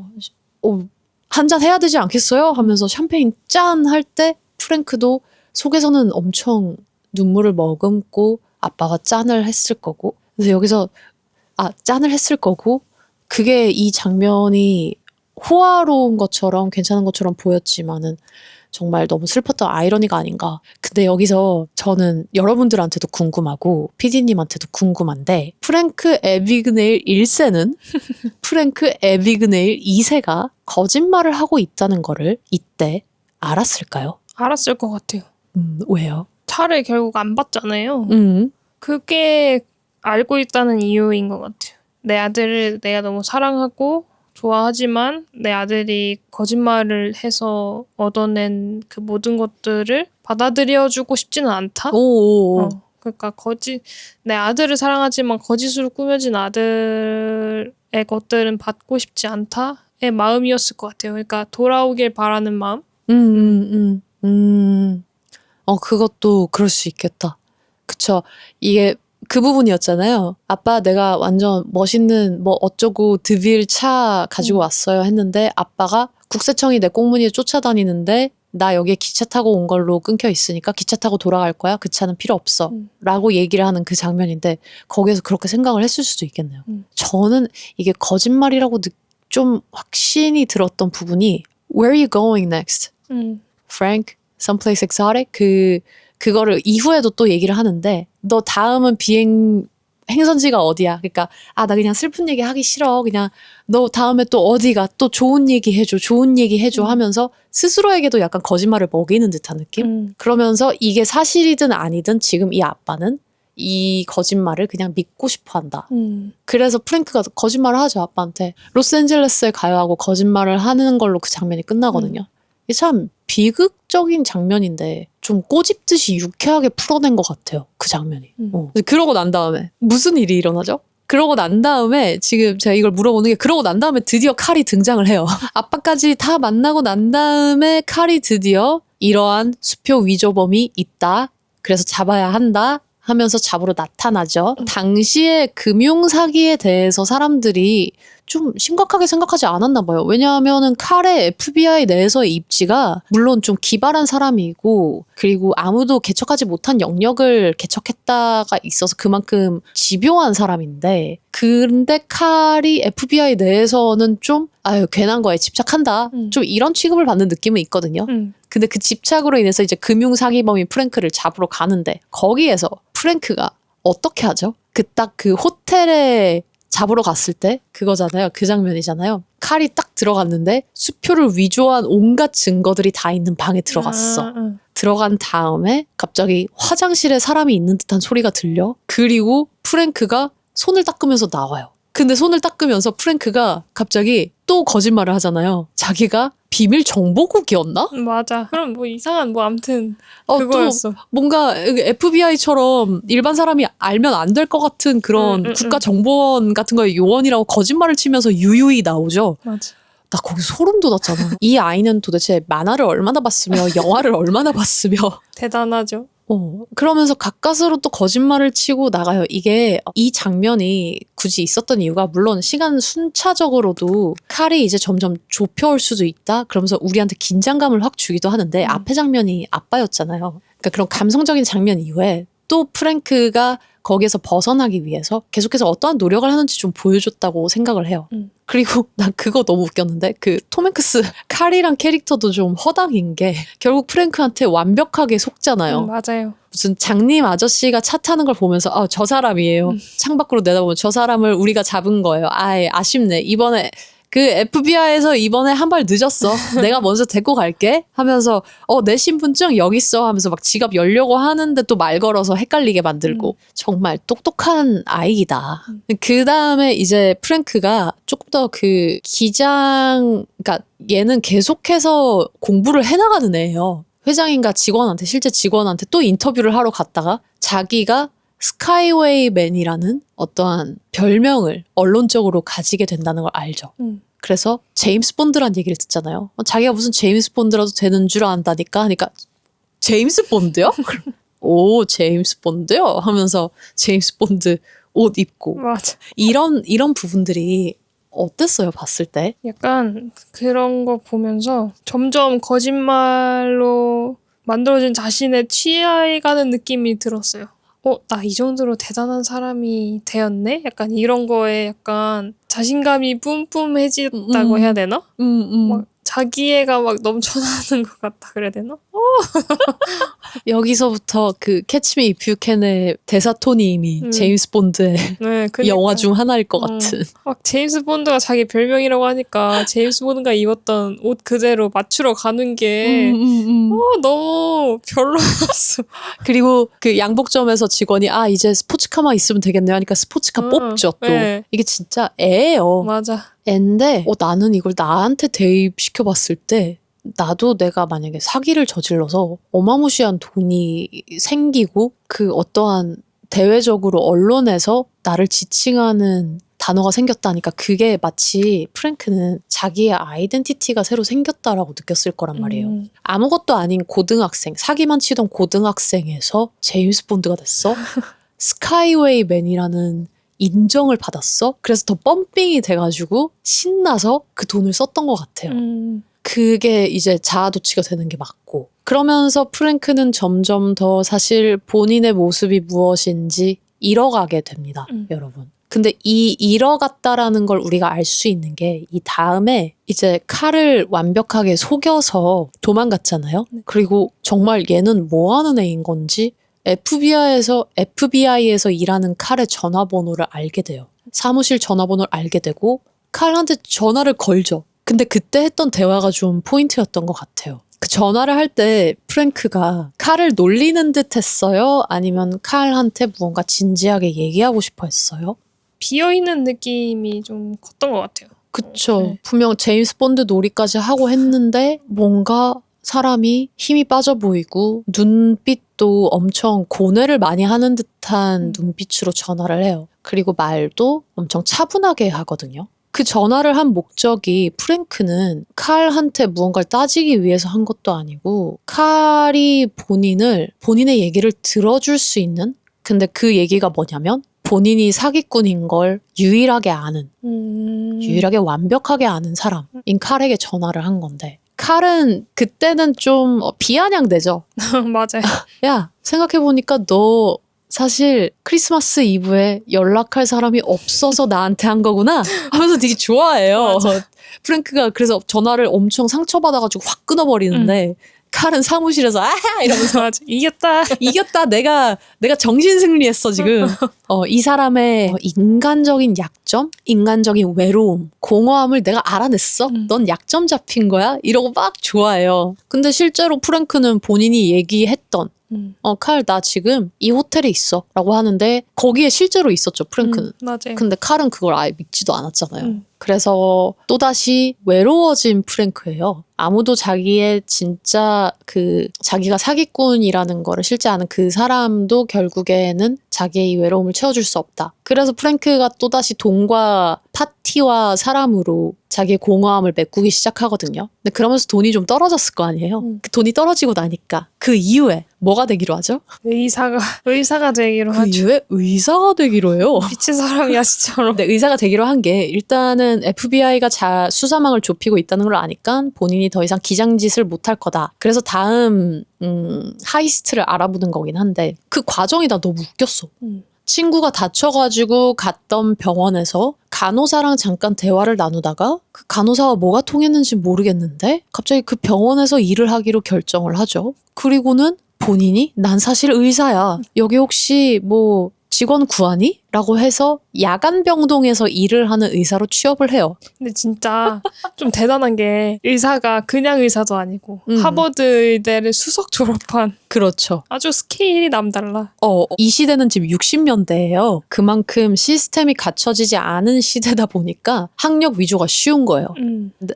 한잔 해야 되지 않겠어요? 하면서 샴페인 짠 할 때 프랭크도 속에서는 엄청 눈물을 머금고 아빠가 짠을 했을 거고 그래서 여기서 짠을 했을 거고 그게 이 장면이 호화로운 것처럼 괜찮은 것처럼 보였지만은 정말 너무 슬펐던 아이러니가 아닌가. 근데 여기서 저는 여러분들한테도 궁금하고 PD님한테도 궁금한데 프랭크 애비그네일 1세는 프랭크 애비그네일 2세가 거짓말을 하고 있다는 거를 이때 알았을까요? 알았을 것 같아요. 왜요? 차를 결국 안 받잖아요. 그게 알고 있다는 이유인 것 같아요. 내 아들을 내가 너무 사랑하고 좋아하지만 내 아들이 거짓말을 해서 얻어낸 그 모든 것들을 받아들여주고 싶지는 않다. 그러니까 내 아들을 사랑하지만 거짓으로 꾸며진 아들의 것들은 받고 싶지 않다의 마음이었을 것 같아요. 그러니까 돌아오길 바라는 마음. 그것도 그럴 수 있겠다. 그쵸. 이게 그 부분이었잖아요. 아빠 내가 완전 멋있는 뭐 어쩌고 드빌 차 가지고 왔어요 했는데 아빠가 국세청이 내 꽁무니에 쫓아다니는데 나 여기에 기차 타고 온 걸로 끊겨 있으니까 기차 타고 돌아갈 거야. 그 차는 필요 없어. 라고 얘기를 하는 그 장면인데 거기에서 그렇게 생각을 했을 수도 있겠네요. 저는 이게 거짓말이라고 좀 확신이 들었던 부분이 Where are you going next? Frank? Someplace exotic? 그거를 이후에도 또 얘기를 하는데 너 다음은 행선지가 어디야? 그러니까 나 그냥 슬픈 얘기 하기 싫어. 그냥 너 다음에 또 어디가 또 좋은 얘기 해줘 하면서 스스로에게도 약간 거짓말을 먹이는 듯한 느낌? 그러면서 이게 사실이든 아니든 지금 이 아빠는 이 거짓말을 그냥 믿고 싶어 한다. 그래서 프랭크가 거짓말을 하죠, 아빠한테. 로스앤젤레스에 가야 하고 거짓말을 하는 걸로 그 장면이 끝나거든요. 이게 참 비극적인 장면인데 좀 꼬집듯이 유쾌하게 풀어낸 것 같아요. 그 장면이. 그러고 난 다음에 무슨 일이 일어나죠? 그러고 난 다음에 지금 제가 이걸 물어보는 게 그러고 난 다음에 드디어 칼이 등장을 해요. 아빠까지 다 만나고 난 다음에 칼이 드디어 이러한 수표 위조범이 있다. 그래서 잡아야 한다. 하면서 잡으러 나타나죠. 당시에 금융사기에 대해서 사람들이 좀 심각하게 생각하지 않았나 봐요. 왜냐하면은 칼의 FBI 내에서의 입지가 물론 좀 기발한 사람이고 그리고 아무도 개척하지 못한 영역을 개척했다가 있어서 그만큼 집요한 사람인데 근데 칼이 FBI 내에서는 좀 괜한 거에 집착한다. 좀 이런 취급을 받는 느낌은 있거든요. 근데 그 집착으로 인해서 이제 금융사기범인 프랭크를 잡으러 가는데 거기에서 프랭크가 어떻게 하죠? 그 호텔에 잡으러 갔을 때 그거잖아요. 그 장면이잖아요. 칼이 딱 들어갔는데 수표를 위조한 온갖 증거들이 다 있는 방에 들어갔어. 들어간 다음에 갑자기 화장실에 사람이 있는 듯한 소리가 들려. 그리고 프랭크가 손을 닦으면서 나와요. 근데 손을 닦으면서 프랭크가 갑자기 또 거짓말을 하잖아요. 자기가 비밀 정보국이었나? 맞아. 그럼 뭐 이상한 뭐 아무튼 그거였어. 또 뭔가 FBI처럼 일반 사람이 알면 안 될 것 같은 그런 국가정보원 같은 거에 요원이라고 거짓말을 치면서 유유히 나오죠. 맞아. 나 거기 소름 돋았잖아. 이 아이는 도대체 만화를 얼마나 봤으며 영화를 얼마나 봤으며 대단하죠. 그러면서 가까스로 또 거짓말을 치고 나가요. 이게 이 장면이 굳이 있었던 이유가 물론 시간 순차적으로도 칼이 이제 점점 좁혀올 수도 있다. 그러면서 우리한테 긴장감을 확 주기도 하는데 앞에 장면이 아빠였잖아요. 그러니까 그런 감성적인 장면 이후에 또 프랭크가 거기에서 벗어나기 위해서 계속해서 어떠한 노력을 하는지 좀 보여줬다고 생각을 해요. 그리고 난 그거 너무 웃겼는데 그 톰 행크스 칼이랑 캐릭터도 좀 허당인 게 결국 프랭크한테 완벽하게 속잖아요. 맞아요. 무슨 장님 아저씨가 차 타는 걸 보면서 저 사람이에요. 창밖으로 내다보면 저 사람을 우리가 잡은 거예요. 아쉽네. 이번에 그 FBI에서 이번에 한 발 늦었어. 내가 먼저 데리고 갈게 하면서 내 신분증 여기 있어 하면서 막 지갑 열려고 하는데 또 말 걸어서 헷갈리게 만들고 정말 똑똑한 아이다. 그 다음에 이제 프랭크가 조금 더 그 그러니까 얘는 계속해서 공부를 해나가는 애예요. 회장인가 직원한테 실제 직원한테 또 인터뷰를 하러 갔다가 자기가 스카이웨이 맨이라는 어떠한 별명을 언론적으로 가지게 된다는 걸 알죠. 그래서 제임스 본드란 얘기를 듣잖아요. 자기가 무슨 제임스 본드라도 되는 줄 안다니까 하니까 제임스 본드요? 오 제임스 본드요? 하면서 제임스 본드 옷 입고 맞아. 이런 부분들이 어땠어요? 봤을 때? 약간 그런 거 보면서 점점 거짓말로 만들어진 자신에 취해가는 느낌이 들었어요. 나 이 정도로 대단한 사람이 되었네? 약간 이런 거에 약간 자신감이 뿜뿜해졌다고 해야 되나? 막 자기애가 막 넘쳐나는 것 같다 그래야 되나? 여기서부터 그 캐치 미 이프 유 캔의 대사 톤이 이미 제임스 본드의 네, 영화 중 하나일 것 같은. 막 제임스 본드가 자기 별명이라고 하니까 제임스 본드가 입었던 옷 그대로 맞추러 가는 게 너무 별로였어. 그리고 그 양복점에서 직원이 이제 스포츠카만 있으면 되겠네요 하니까 스포츠카 뽑죠 또. 네. 이게 진짜 애예요. 맞아. 애인데 나는 이걸 나한테 대입시켜봤을 때 나도 내가 만약에 사기를 저질러서 어마무시한 돈이 생기고 그 어떠한 대외적으로 언론에서 나를 지칭하는 단어가 생겼다니까 그게 마치 프랭크는 자기의 아이덴티티가 새로 생겼다라고 느꼈을 거란 말이에요. 아무것도 아닌 고등학생, 사기만 치던 고등학생에서 제임스 본드가 됐어? 스카이웨이 맨이라는 인정을 받았어? 그래서 더 펌핑이 돼가지고 신나서 그 돈을 썼던 것 같아요. 그게 이제 자아도취가 되는 게 맞고 그러면서 프랭크는 점점 더 사실 본인의 모습이 무엇인지 잃어가게 됩니다. 여러분. 근데 이 잃어갔다라는 걸 우리가 알 수 있는 게 이 다음에 이제 칼을 완벽하게 속여서 도망갔잖아요. 그리고 정말 얘는 뭐 하는 애인 건지 FBI에서 일하는 칼의 전화번호를 알게 돼요. 사무실 전화번호를 알게 되고 칼한테 전화를 걸죠. 근데 그때 했던 대화가 좀 포인트였던 것 같아요. 그 전화를 할 때 프랭크가 칼을 놀리는 듯 했어요? 아니면 칼한테 무언가 진지하게 얘기하고 싶어 했어요? 비어있는 느낌이 좀 컸던 것 같아요. 그쵸. 네. 분명 제임스 본드 놀이까지 하고 했는데 뭔가 사람이 힘이 빠져 보이고 눈빛도 엄청 고뇌를 많이 하는 듯한 눈빛으로 전화를 해요. 그리고 말도 엄청 차분하게 하거든요. 그 전화를 한 목적이 프랭크는 칼한테 무언가를 따지기 위해서 한 것도 아니고 칼이 본인의 얘기를 들어줄 수 있는 근데 그 얘기가 뭐냐면 본인이 사기꾼인 걸 유일하게 아는 유일하게 완벽하게 아는 사람인 칼에게 전화를 한 건데 칼은 그때는 좀 비아냥대죠. 맞아요. 야 생각해보니까 너 사실 크리스마스 이브에 연락할 사람이 없어서 나한테 한 거구나 하면서 되게 좋아해요. 프랭크가 그래서 전화를 엄청 상처받아가지고 확 끊어버리는데 칼은 사무실에서 이러면서 맞아. 이겼다. 내가 정신 승리했어 지금. 이 사람의 인간적인 약점, 인간적인 외로움, 공허함을 내가 알아냈어. 넌 약점 잡힌 거야? 이러고 막 좋아해요. 근데 실제로 프랭크는 본인이 얘기했던 칼, 나 지금 이 호텔에 있어. 라고 하는데 거기에 실제로 있었죠, 프랭크는. 맞아요. 근데 칼은 그걸 아예 믿지도 않았잖아요. 그래서 또다시 외로워진 프랭크예요. 아무도 자기의 진짜 자기가 사기꾼이라는 거를 실제 아는 그 사람도 결국에는 자기의 이 외로움을 채워줄 수 없다. 그래서 프랭크가 또다시 돈과 파티와 사람으로 자기의 공허함을 메꾸기 시작하거든요. 근데 그러면서 돈이 좀 떨어졌을 거 아니에요. 그 돈이 떨어지고 나니까 그 이후에 뭐가 되기로 하죠? 의사가 되기로 그 하죠. 이후에 의사가 되기로 해요. 미친 사람이야 진짜로. 근데 의사가 되기로 한 게 일단은 FBI가 수사망을 좁히고 있다는 걸 아니까 본인이 더 이상 기장짓을 못할 거다. 그래서 다음 하이스트를 알아보는 거긴 한데 그 과정이 나 너무 웃겼어. 친구가 다쳐가지고 갔던 병원에서 간호사랑 잠깐 대화를 나누다가 그 간호사와 뭐가 통했는지 모르겠는데 갑자기 그 병원에서 일을 하기로 결정을 하죠. 그리고는 본인이 난 사실 의사야. 여기 혹시 뭐 직원 구하니? 라고 해서 야간병동에서 일을 하는 의사로 취업을 해요. 근데 진짜 좀 대단한 게 의사가 그냥 의사도 아니고 하버드 의대를 수석 졸업한 그렇죠. 아주 스케일이 남달라. 이 시대는 지금 60년대예요. 그만큼 시스템이 갖춰지지 않은 시대다 보니까 학력 위조가 쉬운 거예요.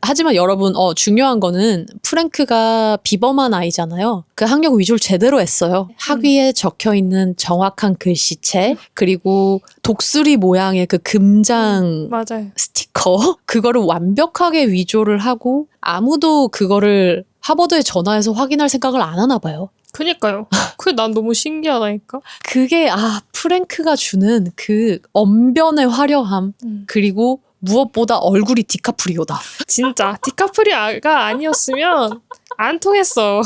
하지만 여러분 중요한 거는 프랭크가 비범한 아이잖아요. 그 학력 위조를 제대로 했어요. 학위에 적혀있는 정확한 글씨체 그리고 독수리 모양의 그 금장 맞아요. 스티커 그거를 완벽하게 위조를 하고 아무도 그거를 하버드에 전화해서 확인할 생각을 안 하나 봐요. 그니까요. 그게 난 너무 신기하다니까. 그게 프랭크가 주는 그 언변의 화려함 그리고 무엇보다 얼굴이 디카프리오다. 진짜 디카프리오가 아니었으면 안 통했어.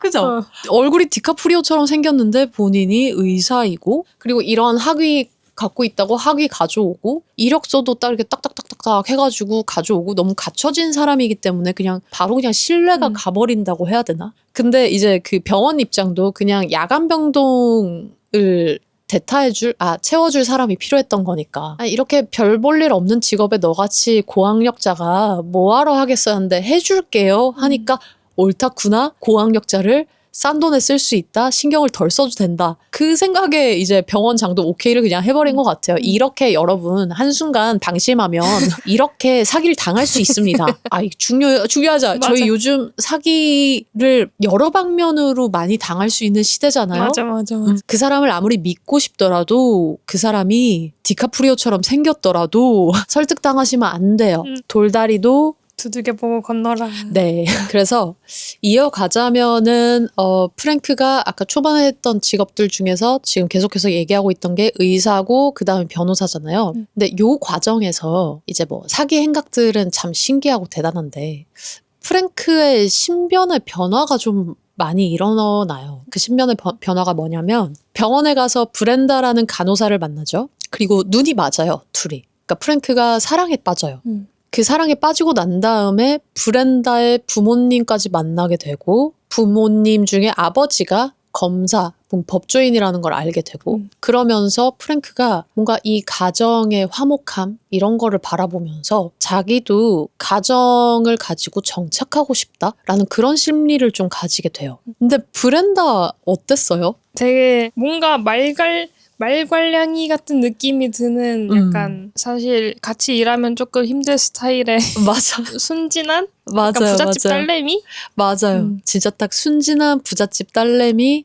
그죠? 얼굴이 디카프리오처럼 생겼는데 본인이 의사이고 그리고 이런 학위 갖고 있다고 학위 가져오고 이력서도 딱 이렇게 딱딱딱딱 해가지고 가져오고 너무 갖춰진 사람이기 때문에 그냥 바로 그냥 신뢰가 가버린다고 해야 되나? 근데 이제 그 병원 입장도 그냥 야간병동을 채워줄 사람이 필요했던 거니까. 이렇게 별 볼 일 없는 직업에 너같이 고학력자가 뭐하러 하겠어요 하는데 해줄게요 하니까 옳다구나 고학력자를 싼 돈에 쓸 수 있다 신경을 덜 써도 된다 그 생각에 이제 병원장도 오케이를 그냥 해버린 것 같아요. 이렇게 여러분 한순간 방심하면 이렇게 사기를 당할 수 있습니다. 중요하죠. 맞아. 저희 요즘 사기를 여러 방면으로 많이 당할 수 있는 시대잖아요. 맞아. 그 사람을 아무리 믿고 싶더라도 그 사람이 디카프리오처럼 생겼더라도 설득당하시면 안 돼요. 돌다리도 두들겨보고 건너라. 네. 그래서 이어가자면은 프랭크가 아까 초반에 했던 직업들 중에서 지금 계속해서 얘기하고 있던 게 의사고 그다음에 변호사잖아요. 근데 요 과정에서 이제 뭐 사기 행각들은 참 신기하고 대단한데 프랭크의 신변의 변화가 좀 많이 일어나요. 그 신변의 변화가 뭐냐면 병원에 가서 브렌다라는 간호사를 만나죠. 그리고 눈이 맞아요. 둘이. 그러니까 프랭크가 사랑에 빠져요. 그 사랑에 빠지고 난 다음에 브렌다의 부모님까지 만나게 되고 부모님 중에 아버지가 검사, 법조인이라는 걸 알게 되고 그러면서 프랭크가 뭔가 이 가정의 화목함 이런 거를 바라보면서 자기도 가정을 가지고 정착하고 싶다라는 그런 심리를 좀 가지게 돼요. 근데 브렌다 어땠어요? 되게 뭔가 말괄량이 같은 느낌이 드는 약간 사실 같이 일하면 조금 힘들 스타일의 맞아. 순진한 맞아요. 부잣집 맞아요. 딸내미? 맞아요. 진짜 딱 순진한 부잣집 딸내미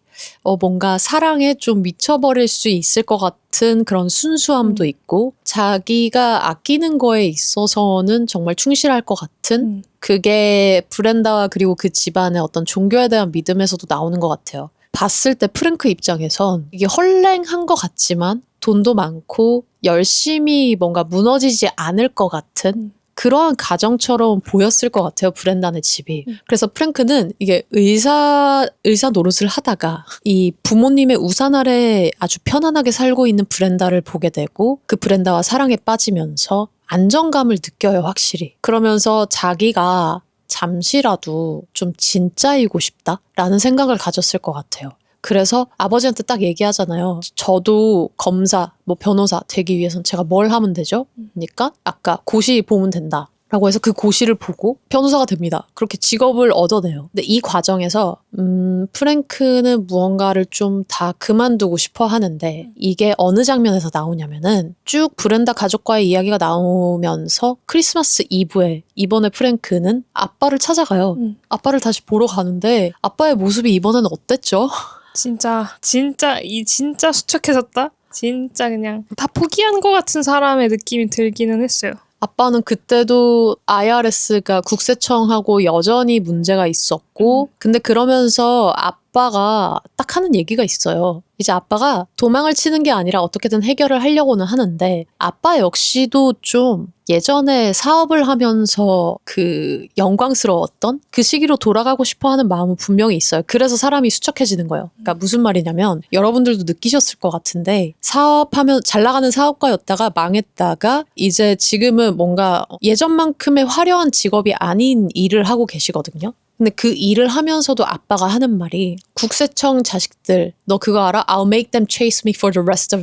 뭔가 사랑에 좀 미쳐버릴 수 있을 것 같은 그런 순수함도 있고 자기가 아끼는 거에 있어서는 정말 충실할 것 같은 그게 브렌다와 그리고 그 집안의 어떤 종교에 대한 믿음에서도 나오는 것 같아요. 봤을 때 프랭크 입장에선 이게 헐랭한 것 같지만 돈도 많고 열심히 뭔가 무너지지 않을 것 같은 그러한 가정처럼 보였을 것 같아요. 브렌다의 집이. 그래서 프랭크는 이게 의사 노릇을 하다가 이 부모님의 우산 아래 아주 편안하게 살고 있는 브렌다를 보게 되고 그 브렌다와 사랑에 빠지면서 안정감을 느껴요. 확실히. 그러면서 자기가 잠시라도 좀 진짜이고 싶다라는 생각을 가졌을 것 같아요. 그래서 아버지한테 딱 얘기하잖아요. 저도 검사, 변호사 되기 위해선 제가 뭘 하면 되죠? 그러니까 아까 고시 보면 된다. 라고 해서 그 고시를 보고 변호사가 됩니다. 그렇게 직업을 얻어내요. 근데 이 과정에서 프랭크는 무언가를 좀 다 그만두고 싶어 하는데 이게 어느 장면에서 나오냐면은 쭉 브렌다 가족과의 이야기가 나오면서 크리스마스 이브에 이번에 프랭크는 아빠를 찾아가요. 아빠를 다시 보러 가는데 아빠의 모습이 이번에는 어땠죠? 진짜 수척해졌다? 진짜 그냥 다 포기한 것 같은 사람의 느낌이 들기는 했어요. 아빠는 그때도 IRS가 국세청하고 여전히 문제가 있었고 근데 그러면서 아빠가 딱 하는 얘기가 있어요. 이제 아빠가 도망을 치는 게 아니라 어떻게든 해결을 하려고는 하는데 아빠 역시도 좀 예전에 사업을 하면서 그 영광스러웠던 그 시기로 돌아가고 싶어 하는 마음은 분명히 있어요. 그래서 사람이 수척해지는 거예요. 그러니까 무슨 말이냐면 여러분들도 느끼셨을 것 같은데 사업하면 잘 나가는 사업가였다가 망했다가 이제 지금은 뭔가 예전만큼의 화려한 직업이 아닌 일을 하고 계시거든요. 근데 그 일을 하면서도 아빠가 하는 말이 국세청 자식들 너 그거 알아? I'll make them chase me for the rest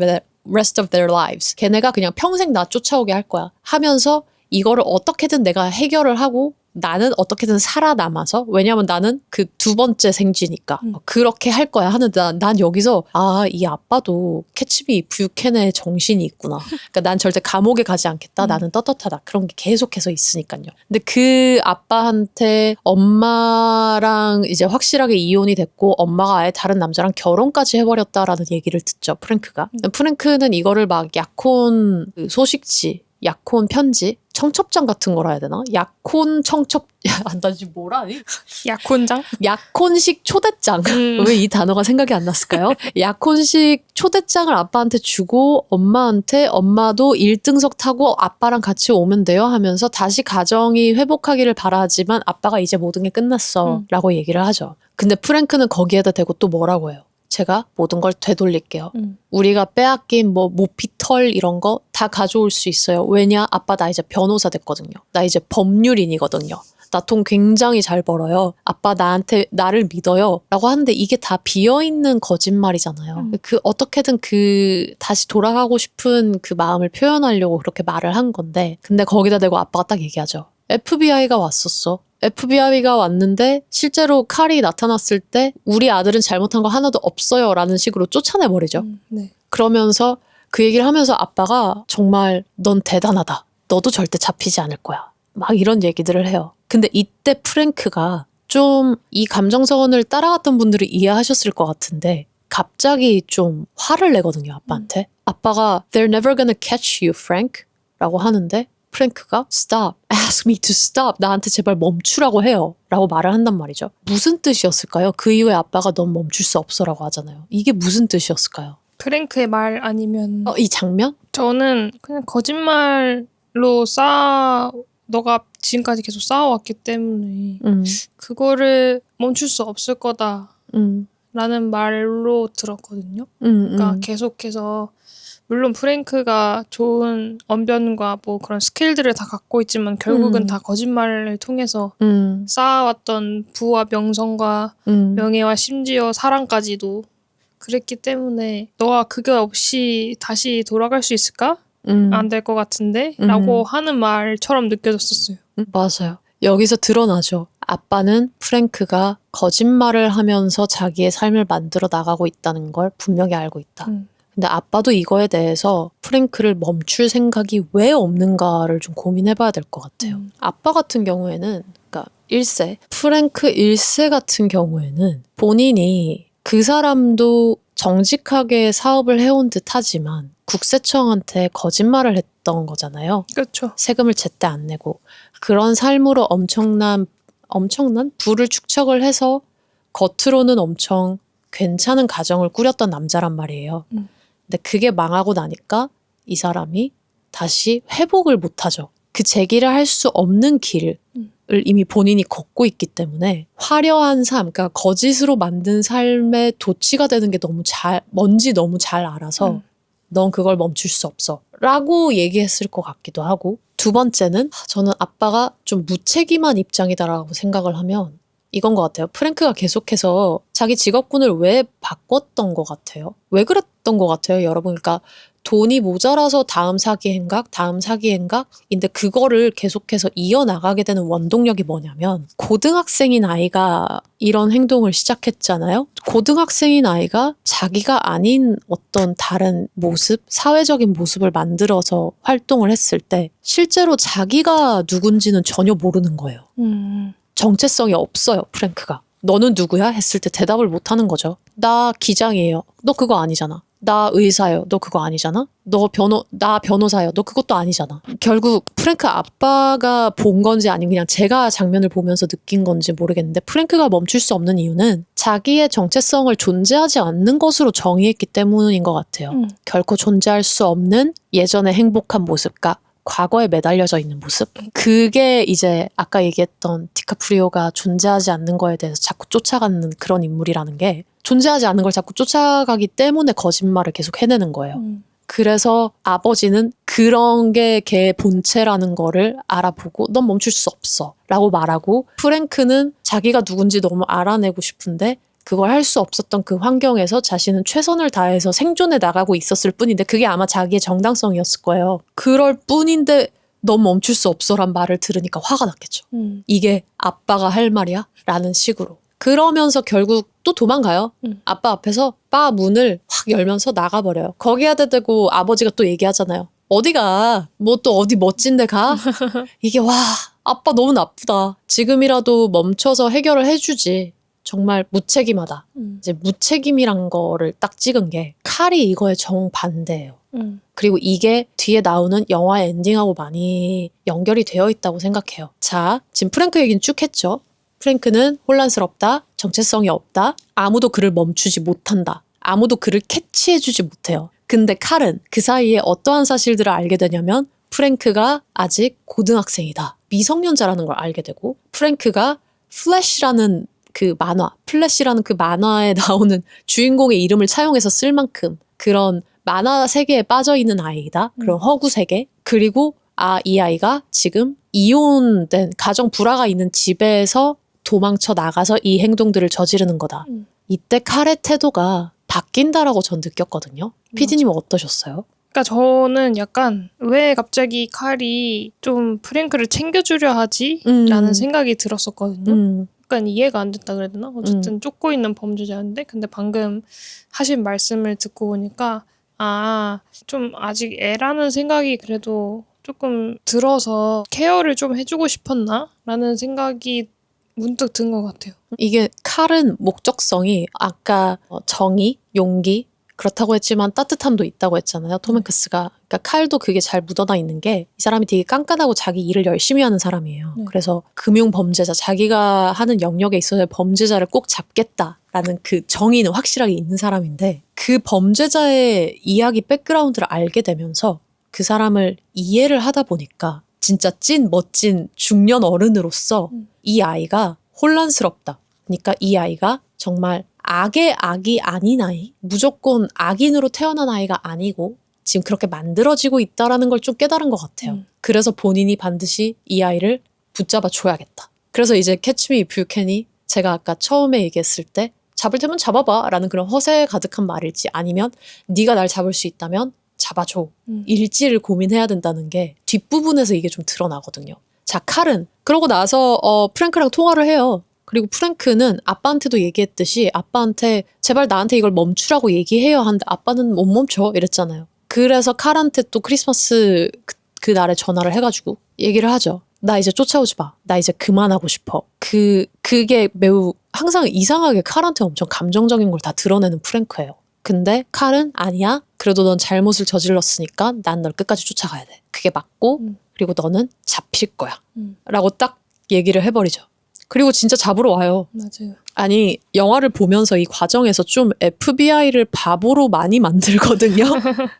of their lives. 걔네가 그냥 평생 나 쫓아오게 할 거야. 하면서 이거를 어떻게든 내가 해결을 하고 나는 어떻게든 살아남아서 왜냐면 나는 그 두 번째 생쥐니까 그렇게 할 거야 하는데 난 여기서 이 아빠도 캐치미 뷰캐넨의 정신이 있구나. 그러니까 난 절대 감옥에 가지 않겠다. 나는 떳떳하다. 그런 게 계속해서 있으니까요. 근데 그 아빠한테 엄마랑 이제 확실하게 이혼이 됐고 엄마가 아예 다른 남자랑 결혼까지 해버렸다라는 얘기를 듣죠. 프랭크가. 프랭크는 이거를 막 약혼 소식지 약혼 편지? 청첩장 같은 거라 해야 되나? 약혼 청첩, 나 지금 뭐라니? 약혼장? 약혼식 초대장. 왜 이 단어가 생각이 안 났을까요? 약혼식 초대장을 아빠한테 주고 엄마한테 엄마도 1등석 타고 아빠랑 같이 오면 돼요 하면서 다시 가정이 회복하기를 바라지만 아빠가 이제 모든 게 끝났어 라고 얘기를 하죠. 근데 프랭크는 거기에다 대고 또 뭐라고 해요? 제가 모든 걸 되돌릴게요. 우리가 빼앗긴 뭐 모피털 이런 거 다 가져올 수 있어요. 왜냐? 아빠 나 이제 변호사 됐거든요. 나 이제 법률인이거든요. 나 돈 굉장히 잘 벌어요. 아빠 나를 믿어요. 라고 하는데 이게 다 비어있는 거짓말이잖아요. 그 어떻게든 그 다시 돌아가고 싶은 그 마음을 표현하려고 그렇게 말을 한 건데 근데 거기다 대고 아빠가 딱 얘기하죠. FBI가 왔었어. FBI가 왔는데 실제로 칼이 나타났을 때 우리 아들은 잘못한 거 하나도 없어요 라는 식으로 쫓아내버리죠. 네. 그러면서 그 얘기를 하면서 아빠가 정말 넌 대단하다. 너도 절대 잡히지 않을 거야. 막 이런 얘기들을 해요. 근데 이때 프랭크가 좀 이 감정선을 따라갔던 분들이 이해하셨을 것 같은데 갑자기 좀 화를 내거든요, 아빠한테. 아빠가 They're never gonna catch you, Frank 라고 하는데 프랭크가 Stop, ask me to stop. 나한테 제발 멈추라고 해요. 라고 말을 한단 말이죠. 무슨 뜻이었을까요? 그 이후에 아빠가 넌 멈출 수 없어 라고 하잖아요. 이게 무슨 뜻이었을까요? 프랭크의 말 아니면 이 장면? 저는 그냥 거짓말로 너가 지금까지 계속 쌓아왔기 때문에 그거를 멈출 수 없을 거다 라는 말로 들었거든요. 그러니까 계속해서 물론 프랭크가 좋은 언변과 뭐 그런 스킬들을 다 갖고 있지만 결국은 다 거짓말을 통해서 쌓아왔던 부와 명성과 명예와 심지어 사랑까지도 그랬기 때문에 너가 그게 없이 다시 돌아갈 수 있을까? 안 될 것 같은데? 라고 하는 말처럼 느껴졌었어요. 맞아요. 여기서 드러나죠. 아빠는 프랭크가 거짓말을 하면서 자기의 삶을 만들어 나가고 있다는 걸 분명히 알고 있다. 근데 아빠도 이거에 대해서 프랭크를 멈출 생각이 왜 없는가를 좀 고민해봐야 될 것 같아요. 아빠 같은 경우에는 그러니까 1세, 프랭크 1세 같은 경우에는 본인이 그 사람도 정직하게 사업을 해온 듯 하지만 국세청한테 거짓말을 했던 거잖아요. 그렇죠. 세금을 제때 안 내고 그런 삶으로 엄청난 부를 축적을 해서 겉으로는 엄청 괜찮은 가정을 꾸렸던 남자란 말이에요. 근데 그게 망하고 나니까 이 사람이 다시 회복을 못하죠. 그 재기를 할 수 없는 길을 이미 본인이 걷고 있기 때문에 화려한 삶, 그러니까 거짓으로 만든 삶의 도취가 되는 게 뭔지 너무 잘 알아서 넌 그걸 멈출 수 없어 라고 얘기했을 것 같기도 하고 두 번째는 저는 아빠가 좀 무책임한 입장이다라고 생각을 하면 이건 것 같아요. 프랭크가 계속해서 자기 직업군을 왜 바꿨던 것 같아요? 왜 그랬던 것 같아요, 여러분? 그러니까 돈이 모자라서 다음 사기 행각인데 그거를 계속해서 이어나가게 되는 원동력이 뭐냐면 고등학생인 아이가 이런 행동을 시작했잖아요. 고등학생인 아이가 자기가 아닌 어떤 다른 모습, 사회적인 모습을 만들어서 활동을 했을 때 실제로 자기가 누군지는 전혀 모르는 거예요. 정체성이 없어요, 프랭크가. 너는 누구야? 했을 때 대답을 못 하는 거죠. 나 기장이에요. 너 그거 아니잖아. 나 의사예요. 너 그거 아니잖아. 나 변호사예요. 너 그것도 아니잖아. 결국 프랭크 아빠가 본 건지 아니면 그냥 제가 장면을 보면서 느낀 건지 모르겠는데 프랭크가 멈출 수 없는 이유는 자기의 정체성을 존재하지 않는 것으로 정의했기 때문인 것 같아요. 결코 존재할 수 없는 예전의 행복한 모습과 과거에 매달려져 있는 모습. 그게 이제 아까 얘기했던 디카프리오가 존재하지 않는 거에 대해서 자꾸 쫓아가는 그런 인물이라는 게 존재하지 않는 걸 자꾸 쫓아가기 때문에 거짓말을 계속 해내는 거예요. 그래서 아버지는 그런 게 걔의 본체라는 거를 알아보고 넌 멈출 수 없어 라고 말하고 프랭크는 자기가 누군지 너무 알아내고 싶은데 그걸 할 수 없었던 그 환경에서 자신은 최선을 다해서 생존해 나가고 있었을 뿐인데 그게 아마 자기의 정당성이었을 거예요. 그럴 뿐인데 넌 멈출 수 없어란 말을 들으니까 화가 났겠죠. 이게 아빠가 할 말이야? 라는 식으로. 그러면서 결국 또 도망가요. 아빠 앞에서 바 문을 확 열면서 나가버려요. 거기에 대고 아버지가 또 얘기하잖아요. 어디가? 뭐 또 어디 멋진 데 가? 이게 와 아빠 너무 나쁘다. 지금이라도 멈춰서 해결을 해주지. 정말 무책임하다. 이제 무책임이란 거를 딱 찍은 게 칼이 이거에 정반대예요. 그리고 이게 뒤에 나오는 영화의 엔딩하고 많이 연결이 되어 있다고 생각해요. 자, 지금 프랭크 얘기는 쭉 했죠. 프랭크는 혼란스럽다. 정체성이 없다. 아무도 그를 멈추지 못한다. 아무도 그를 캐치해주지 못해요. 근데 칼은 그 사이에 어떠한 사실들을 알게 되냐면 프랭크가 아직 고등학생이다. 미성년자라는 걸 알게 되고 프랭크가 플래시라는 그 만화, 플래시라는 그 만화에 나오는 주인공의 이름을 차용해서 쓸 만큼 그런 만화 세계에 빠져있는 아이다. 그런 허구 세계. 그리고 이 아이가 지금 이혼된 가정 불화가 있는 집에서 도망쳐 나가서 이 행동들을 저지르는 거다. 이때 칼의 태도가 바뀐다라고 전 느꼈거든요. PD님은 어떠셨어요? 그러니까 저는 약간 왜 갑자기 칼이 좀 프랭크를 챙겨주려 하지? 라는 생각이 들었었거든요. 약간 이해가 안 됐다 그래야 되나? 어쨌든 쫓고 있는 범죄자인데 근데 방금 하신 말씀을 듣고 보니까 좀 아직 애라는 생각이 그래도 조금 들어서 케어를 좀 해주고 싶었나? 라는 생각이 문득 든 것 같아요. 이게 칼은 목적성이 아까 정의, 용기 그렇다고 했지만 따뜻함도 있다고 했잖아요. 톰 행크스가. 그러니까 칼도 그게 잘 묻어나 있는 게 이 사람이 되게 깐깐하고 자기 일을 열심히 하는 사람이에요. 그래서 금융 범죄자, 자기가 하는 영역에 있어서 범죄자를 꼭 잡겠다라는 그 정의는 확실하게 있는 사람인데 그 범죄자의 이야기 백그라운드를 알게 되면서 그 사람을 이해를 하다 보니까 진짜 찐 멋진 중년 어른으로서 이 아이가 혼란스럽다. 그러니까 이 아이가 정말 악의 악이 아닌 아이, 무조건 악인으로 태어난 아이가 아니고 지금 그렇게 만들어지고 있다라는 걸 좀 깨달은 것 같아요. 그래서 본인이 반드시 이 아이를 붙잡아 줘야겠다. 그래서 이제 캐치 미 이프 유 캔이 제가 아까 처음에 얘기했을 때 잡을 테면 잡아봐 라는 그런 허세 가득한 말일지 아니면 네가 날 잡을 수 있다면 잡아줘. 일지를 고민해야 된다는 게 뒷부분에서 이게 좀 드러나거든요. 자, 칼은 그러고 나서 프랭크랑 통화를 해요. 그리고 프랭크는 아빠한테도 얘기했듯이 아빠한테 제발 나한테 이걸 멈추라고 얘기해요 하는데 아빠는 못 멈춰 이랬잖아요. 그래서 칼한테 또 크리스마스 그 날에 전화를 해가지고 얘기를 하죠. 나 이제 쫓아오지 마. 나 이제 그만하고 싶어. 그게 매우 항상 이상하게 칼한테 엄청 감정적인 걸 다 드러내는 프랭크예요. 근데 칼은 아니야. 그래도 넌 잘못을 저질렀으니까 난 널 끝까지 쫓아가야 돼. 그게 맞고 그리고 너는 잡힐 거야. 라고 딱 얘기를 해버리죠. 그리고 진짜 잡으러 와요. 맞아요. 아니 영화를 보면서 이 과정에서 좀 FBI를 바보로 많이 만들거든요.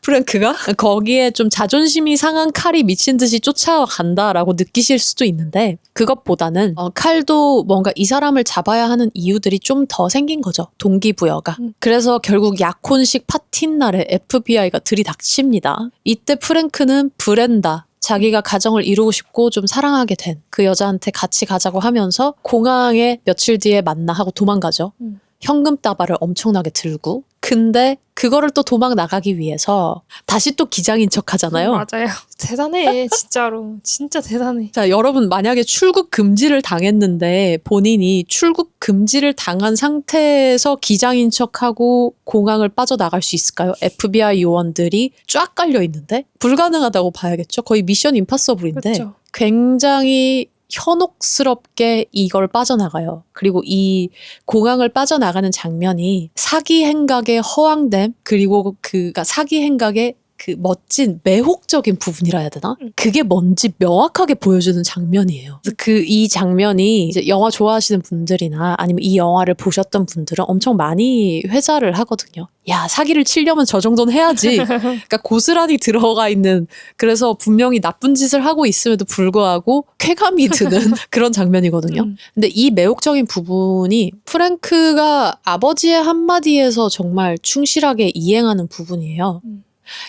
프랭크가. 거기에 좀 자존심이 상한 칼이 미친 듯이 쫓아간다라고 느끼실 수도 있는데 그것보다는 칼도 뭔가 이 사람을 잡아야 하는 이유들이 좀 더 생긴 거죠. 동기부여가. 그래서 결국 약혼식 파티 날에 FBI가 들이닥칩니다. 이때 프랭크는 브렌다. 자기가 가정을 이루고 싶고 좀 사랑하게 된 그 여자한테 같이 가자고 하면서 공항에 며칠 뒤에 만나 하고 도망가죠. 현금 따발을 엄청나게 들고 근데 그거를 또 도망 나가기 위해서 다시 또 기장인 척 하잖아요. 맞아요. 대단해. 진짜로. 진짜 대단해. 자, 여러분 만약에 출국 금지를 당했는데 본인이 출국 금지를 당한 상태에서 기장인 척하고 공항을 빠져나갈 수 있을까요? FBI 요원들이 쫙 깔려 있는데 불가능하다고 봐야겠죠. 거의 미션 임파서블인데 그렇죠. 굉장히 현혹스럽게 이걸 빠져나가요. 그리고 이 공항을 빠져나가는 장면이 사기 행각의 허황됨, 그리고 그가 사기 행각의 그 멋진 매혹적인 부분이라 해야 되나? 그게 뭔지 명확하게 보여주는 장면이에요. 이 장면이 이제 영화 좋아하시는 분들이나 아니면 이 영화를 보셨던 분들은 엄청 많이 회자를 하거든요. 야, 사기를 치려면 저 정도는 해야지. 그러니까 고스란히 들어가 있는, 그래서 분명히 나쁜 짓을 하고 있음에도 불구하고 쾌감이 드는 그런 장면이거든요. 근데 이 매혹적인 부분이 프랭크가 아버지의 한마디에서 정말 충실하게 이행하는 부분이에요.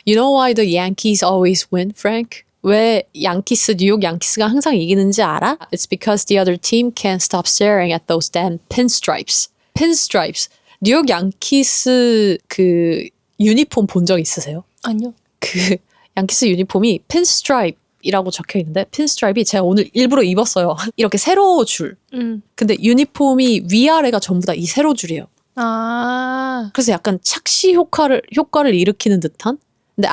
You know why the Yankees always win, Frank? 왜 뉴욕 양키스가 항상 이기는지 알아? It's because the other team can't stop staring at those damn pinstripes. Pinstripes. 뉴욕 양키스 그 유니폼 본 적 있으세요? 아니요. 그 양키스 유니폼이 pinstripe이라고 적혀 있는데 pinstripe이 제가 오늘 일부러 입었어요. 이렇게 세로 줄. 근데 유니폼이 위아래가 전부 다 이 세로 줄이에요. 아. 그래서 약간 착시 효과를 일으키는 듯한? 근데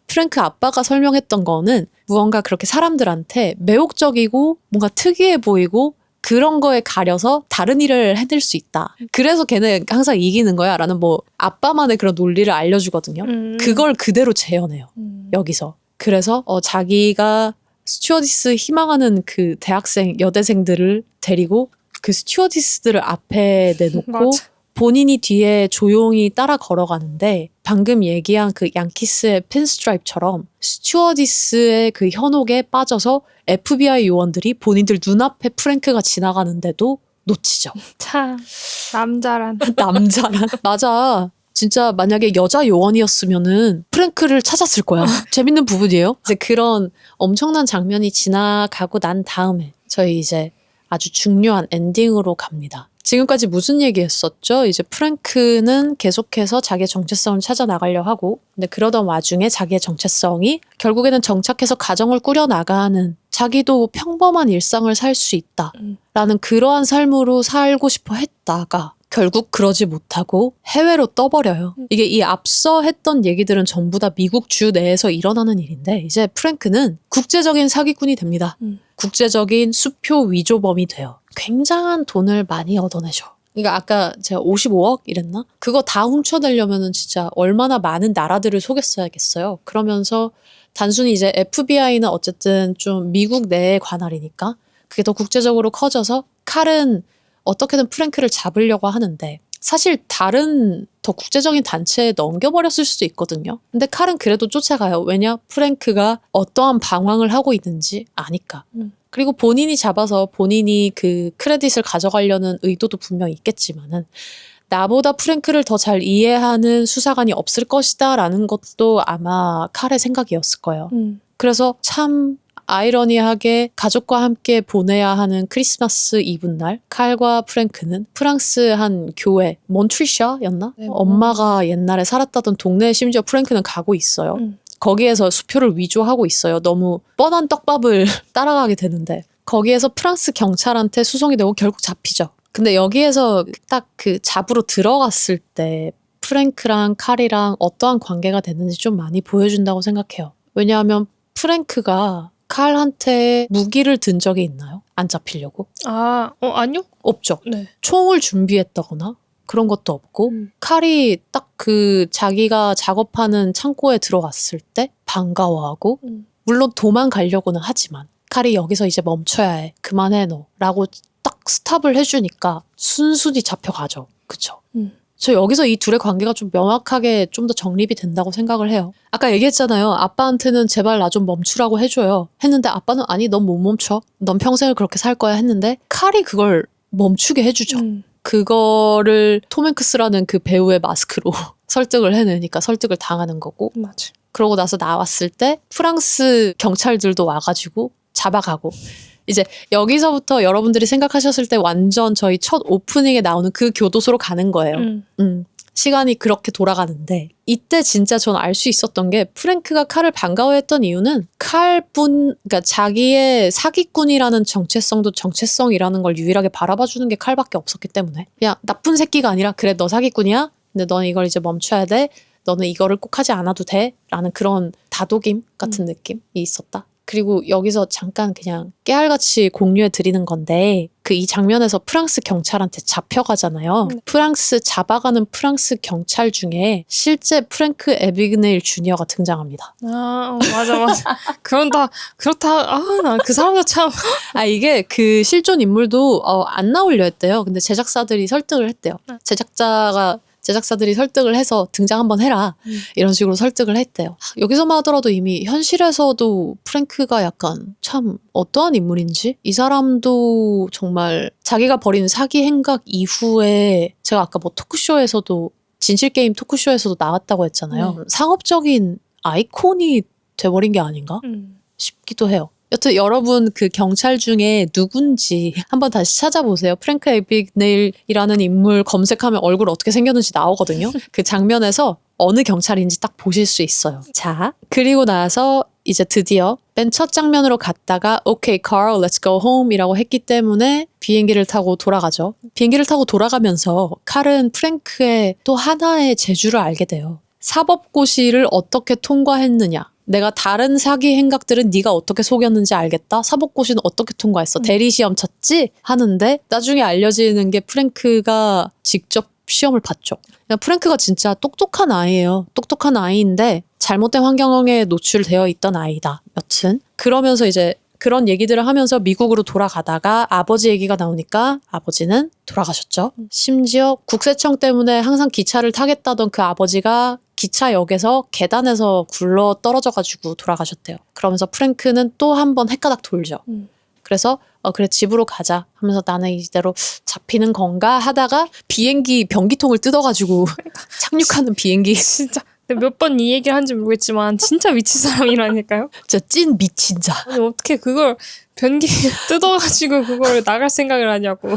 프랭크 아빠가 설명했던 거는 무언가 그렇게 사람들한테 매혹적이고 뭔가 특이해 보이고 그런 거에 가려서 다른 일을 해낼 수 있다. 그래서 걔는 항상 이기는 거야 라는 뭐 아빠만의 그런 논리를 알려주거든요. 그걸 그대로 재현해요. 여기서. 그래서 자기가 스튜어디스 희망하는 그 대학생, 여대생들을 데리고 그 스튜어디스들을 앞에 내놓고 맞아. 본인이 뒤에 조용히 따라 걸어가는데 방금 얘기한 그 양키스의 핀스트라이프처럼 스튜어디스의 그 현혹에 빠져서 FBI 요원들이 본인들 눈앞에 프랭크가 지나가는데도 놓치죠. 참 남자란. 남자란. 맞아. 진짜 만약에 여자 요원이었으면은 프랭크를 찾았을 거야. 재밌는 부분이에요. 이제 그런 엄청난 장면이 지나가고 난 다음에 저희 이제 아주 중요한 엔딩으로 갑니다. 지금까지 무슨 얘기했었죠? 이제 프랭크는 계속해서 자기의 정체성을 찾아 나가려 하고, 근데 그러던 와중에 자기의 정체성이 결국에는 정착해서 가정을 꾸려나가는, 자기도 평범한 일상을 살 수 있다라는 그러한 삶으로 살고 싶어 했다가 결국 그러지 못하고 해외로 떠버려요. 이게 이 앞서 했던 얘기들은 전부 다 미국 주 내에서 일어나는 일인데 이제 프랭크는 국제적인 사기꾼이 됩니다. 국제적인 수표 위조범이 돼요. 굉장한 돈을 많이 얻어내죠. 그러니까 아까 제가 55억 이랬나? 그거 다 훔쳐내려면은 진짜 얼마나 많은 나라들을 속였어야겠어요. 그러면서 단순히 이제 FBI는 어쨌든 좀 미국 내에 관할이니까 그게 더 국제적으로 커져서 칼은 어떻게든 프랭크를 잡으려고 하는데 사실 다른 더 국제적인 단체에 넘겨버렸을 수도 있거든요. 근데 칼은 그래도 쫓아가요. 왜냐? 프랭크가 어떠한 방황을 하고 있는지 아니까. 그리고 본인이 잡아서 본인이 그 크레딧을 가져가려는 의도도 분명히 있겠지만은 나보다 프랭크를 더 잘 이해하는 수사관이 없을 것이다 라는 것도 아마 칼의 생각이었을 거예요. 그래서 참 아이러니하게 가족과 함께 보내야 하는 크리스마스 이브날 칼과 프랭크는 프랑스 한 교회 몬트리샤였나? 네, 엄마가 옛날에 살았다던 동네에 심지어 프랭크는 가고 있어요. 거기에서 수표를 위조하고 있어요. 너무 뻔한 떡밥을 따라가게 되는데 거기에서 프랑스 경찰한테 수송이 되고 결국 잡히죠. 근데 여기에서 딱 그 잡으러 들어갔을 때 프랭크랑 칼이랑 어떠한 관계가 됐는지 좀 많이 보여준다고 생각해요. 왜냐하면 프랭크가 칼한테 무기를 든 적이 있나요? 안 잡히려고? 아니요? 없죠. 네. 총을 준비했다거나 그런 것도 없고 칼이 딱 그 자기가 작업하는 창고에 들어갔을 때 반가워하고 물론 도망가려고는 하지만 칼이 여기서 이제 멈춰야 해. 그만해 너. 라고 딱 스탑을 해주니까 순순히 잡혀가죠. 그쵸? 저 여기서 이 둘의 관계가 좀 명확하게 좀 더 정립이 된다고 생각을 해요. 아까 얘기했잖아요. 아빠한테는 제발 나 좀 멈추라고 해줘요. 했는데 아빠는 아니 넌 못 멈춰. 넌 평생을 그렇게 살 거야 했는데 칼이 그걸 멈추게 해주죠. 그거를 톰 행크스라는 그 배우의 마스크로 설득을 해내니까 설득을 당하는 거고. 맞아. 그러고 나서 나왔을 때 프랑스 경찰들도 와가지고 잡아가고. 이제 여기서부터 여러분들이 생각하셨을 때 완전 저희 첫 오프닝에 나오는 그 교도소로 가는 거예요. 시간이 그렇게 돌아가는데 이때 진짜 전 알 수 있었던 게 프랭크가 칼을 반가워했던 이유는 그러니까 자기의 사기꾼이라는 정체성이라는 걸 유일하게 바라봐주는 게 칼밖에 없었기 때문에 그냥 나쁜 새끼가 아니라 그래 너 사기꾼이야? 근데 너는 이걸 이제 멈춰야 돼. 너는 이거를 꼭 하지 않아도 돼. 라는 그런 다독임 같은 느낌이 있었다. 그리고 여기서 잠깐 그냥 깨알같이 공유해 드리는 건데 이 장면에서 프랑스 경찰한테 잡혀가잖아요. 잡아가는 프랑스 경찰 중에 실제 프랭크 애비그네일 주니어가 등장합니다. 맞아. 그렇다. 나 그 사람도 참. 이게 그 실존 인물도 안 나오려 했대요. 근데 제작사들이 설득을 했대요. 제작사들이 설득을 해서 등장 한번 해라. 이런 식으로 설득을 했대요. 여기서만 하더라도 이미 현실에서도 프랭크가 약간 참 어떠한 인물인지 이 사람도 정말 자기가 벌인 사기 행각 이후에 제가 아까 뭐 토크쇼에서도 진실게임 토크쇼에서도 나왔다고 했잖아요. 상업적인 아이콘이 돼버린 게 아닌가 싶기도 해요. 여튼 여러분 그 경찰 중에 누군지 한번 다시 찾아보세요. 프랭크 애비그네일이라는 인물 검색하면 얼굴 어떻게 생겼는지 나오거든요. 그 장면에서 어느 경찰인지 딱 보실 수 있어요. 자, 그리고 나서 이제 드디어 맨 첫 장면으로 갔다가 Okay, Carl, let's go home 이라고 했기 때문에 비행기를 타고 돌아가죠. 비행기를 타고 돌아가면서 칼은 프랭크의 또 하나의 재주를 알게 돼요. 사법고시를 어떻게 통과했느냐. 내가 다른 사기 행각들은 네가 어떻게 속였는지 알겠다. 사법고시는 어떻게 통과했어. 대리시험 쳤지? 하는데 나중에 알려지는 게 프랭크가 직접 시험을 봤죠. 프랭크가 진짜 똑똑한 아이예요. 똑똑한 아이인데 잘못된 환경에 노출되어 있던 아이다. 여튼 그러면서 이제 그런 얘기들을 하면서 미국으로 돌아가다가 아버지 얘기가 나오니까 아버지는 돌아가셨죠. 심지어 국세청 때문에 항상 기차를 타겠다던 그 아버지가 기차역에서 계단에서 굴러 떨어져가지고 돌아가셨대요. 그러면서 프랭크는 또 한 번 헷가닥 돌죠. 그래서 그래 집으로 가자 하면서 나는 이대로 잡히는 건가 하다가 비행기 변기통을 뜯어가지고 착륙하는 비행기. 진짜 몇 번 이 얘기를 한지 모르겠지만 진짜 미친 사람이라니까요. 진짜 찐 미친 자. 아니 어떻게 그걸 변기 뜯어가지고 그걸 나갈 생각을 하냐고.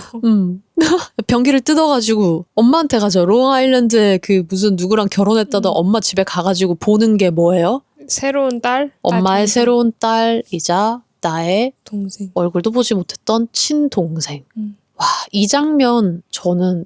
변기를 뜯어가지고 엄마한테 가죠. 롱아일랜드에 그 무슨 누구랑 결혼했다던 엄마 집에 가가지고 보는 게 뭐예요? 새로운 딸? 엄마의 새로운 딸이자 나의 동생. 얼굴도 보지 못했던 친동생. 와, 이 장면 저는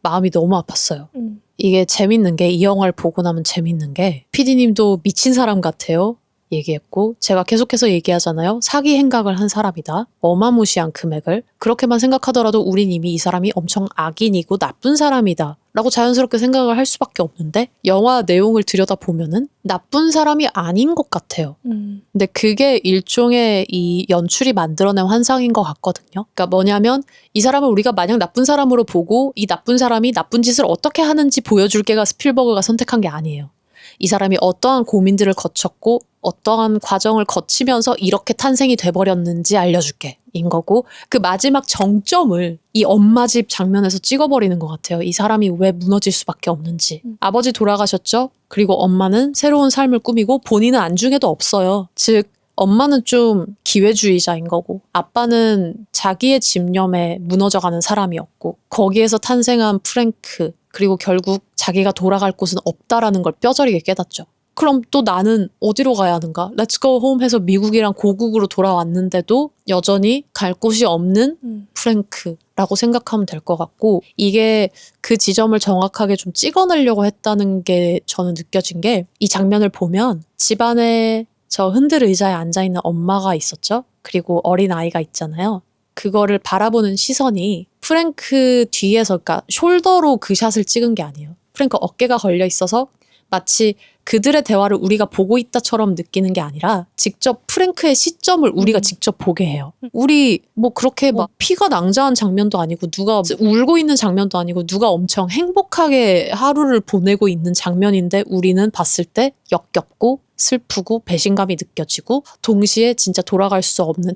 마음이 너무 아팠어요. 이게 재밌는 게 이 영화를 보고 나면 재밌는 게 PD님도 미친 사람 같아요. 얘기했고 제가 계속해서 얘기하잖아요. 사기 행각을 한 사람이다. 어마무시한 금액을. 그렇게만 생각하더라도 우린 이미 이 사람이 엄청 악인이고 나쁜 사람이다. 라고 자연스럽게 생각을 할 수밖에 없는데 영화 내용을 들여다보면은 나쁜 사람이 아닌 것 같아요. 근데 그게 일종의 이 연출이 만들어낸 환상인 것 같거든요. 그러니까 뭐냐면 이 사람을 우리가 마냥 나쁜 사람으로 보고 이 나쁜 사람이 나쁜 짓을 어떻게 하는지 보여줄 게가 스필버그가 선택한 게 아니에요. 이 사람이 어떠한 고민들을 거쳤고 어떠한 과정을 거치면서 이렇게 탄생이 돼버렸는지 알려줄게 인 거고 그 마지막 정점을 이 엄마 집 장면에서 찍어버리는 것 같아요. 이 사람이 왜 무너질 수밖에 없는지. 아버지 돌아가셨죠? 그리고 엄마는 새로운 삶을 꾸미고 본인은 안중에도 없어요. 즉 엄마는 좀 기회주의자인 거고 아빠는 자기의 집념에 무너져가는 사람이었고 거기에서 탄생한 프랭크 그리고 결국 자기가 돌아갈 곳은 없다라는 걸 뼈저리게 깨닫죠. 그럼 또 나는 어디로 가야 하는가? Let's go home 해서 미국이랑 고국으로 돌아왔는데도 여전히 갈 곳이 없는 프랭크라고 생각하면 될 것 같고 이게 그 지점을 정확하게 좀 찍어내려고 했다는 게 저는 느껴진 게 이 장면을 보면 집안에 저 흔들 의자에 앉아있는 엄마가 있었죠. 그리고 어린 아이가 있잖아요. 그거를 바라보는 시선이 프랭크 뒤에서 그러니까 숄더로 그 샷을 찍은 게 아니에요. 프랭크 어깨가 걸려 있어서 마치 그들의 대화를 우리가 보고 있다처럼 느끼는 게 아니라 직접 프랭크의 시점을 우리가 직접 보게 해요. 우리 뭐 그렇게 막 피가 낭자한 장면도 아니고 누가 울고 있는 장면도 아니고 누가 엄청 행복하게 하루를 보내고 있는 장면인데 우리는 봤을 때 역겹고 슬프고 배신감이 느껴지고 동시에 진짜 돌아갈 수 없는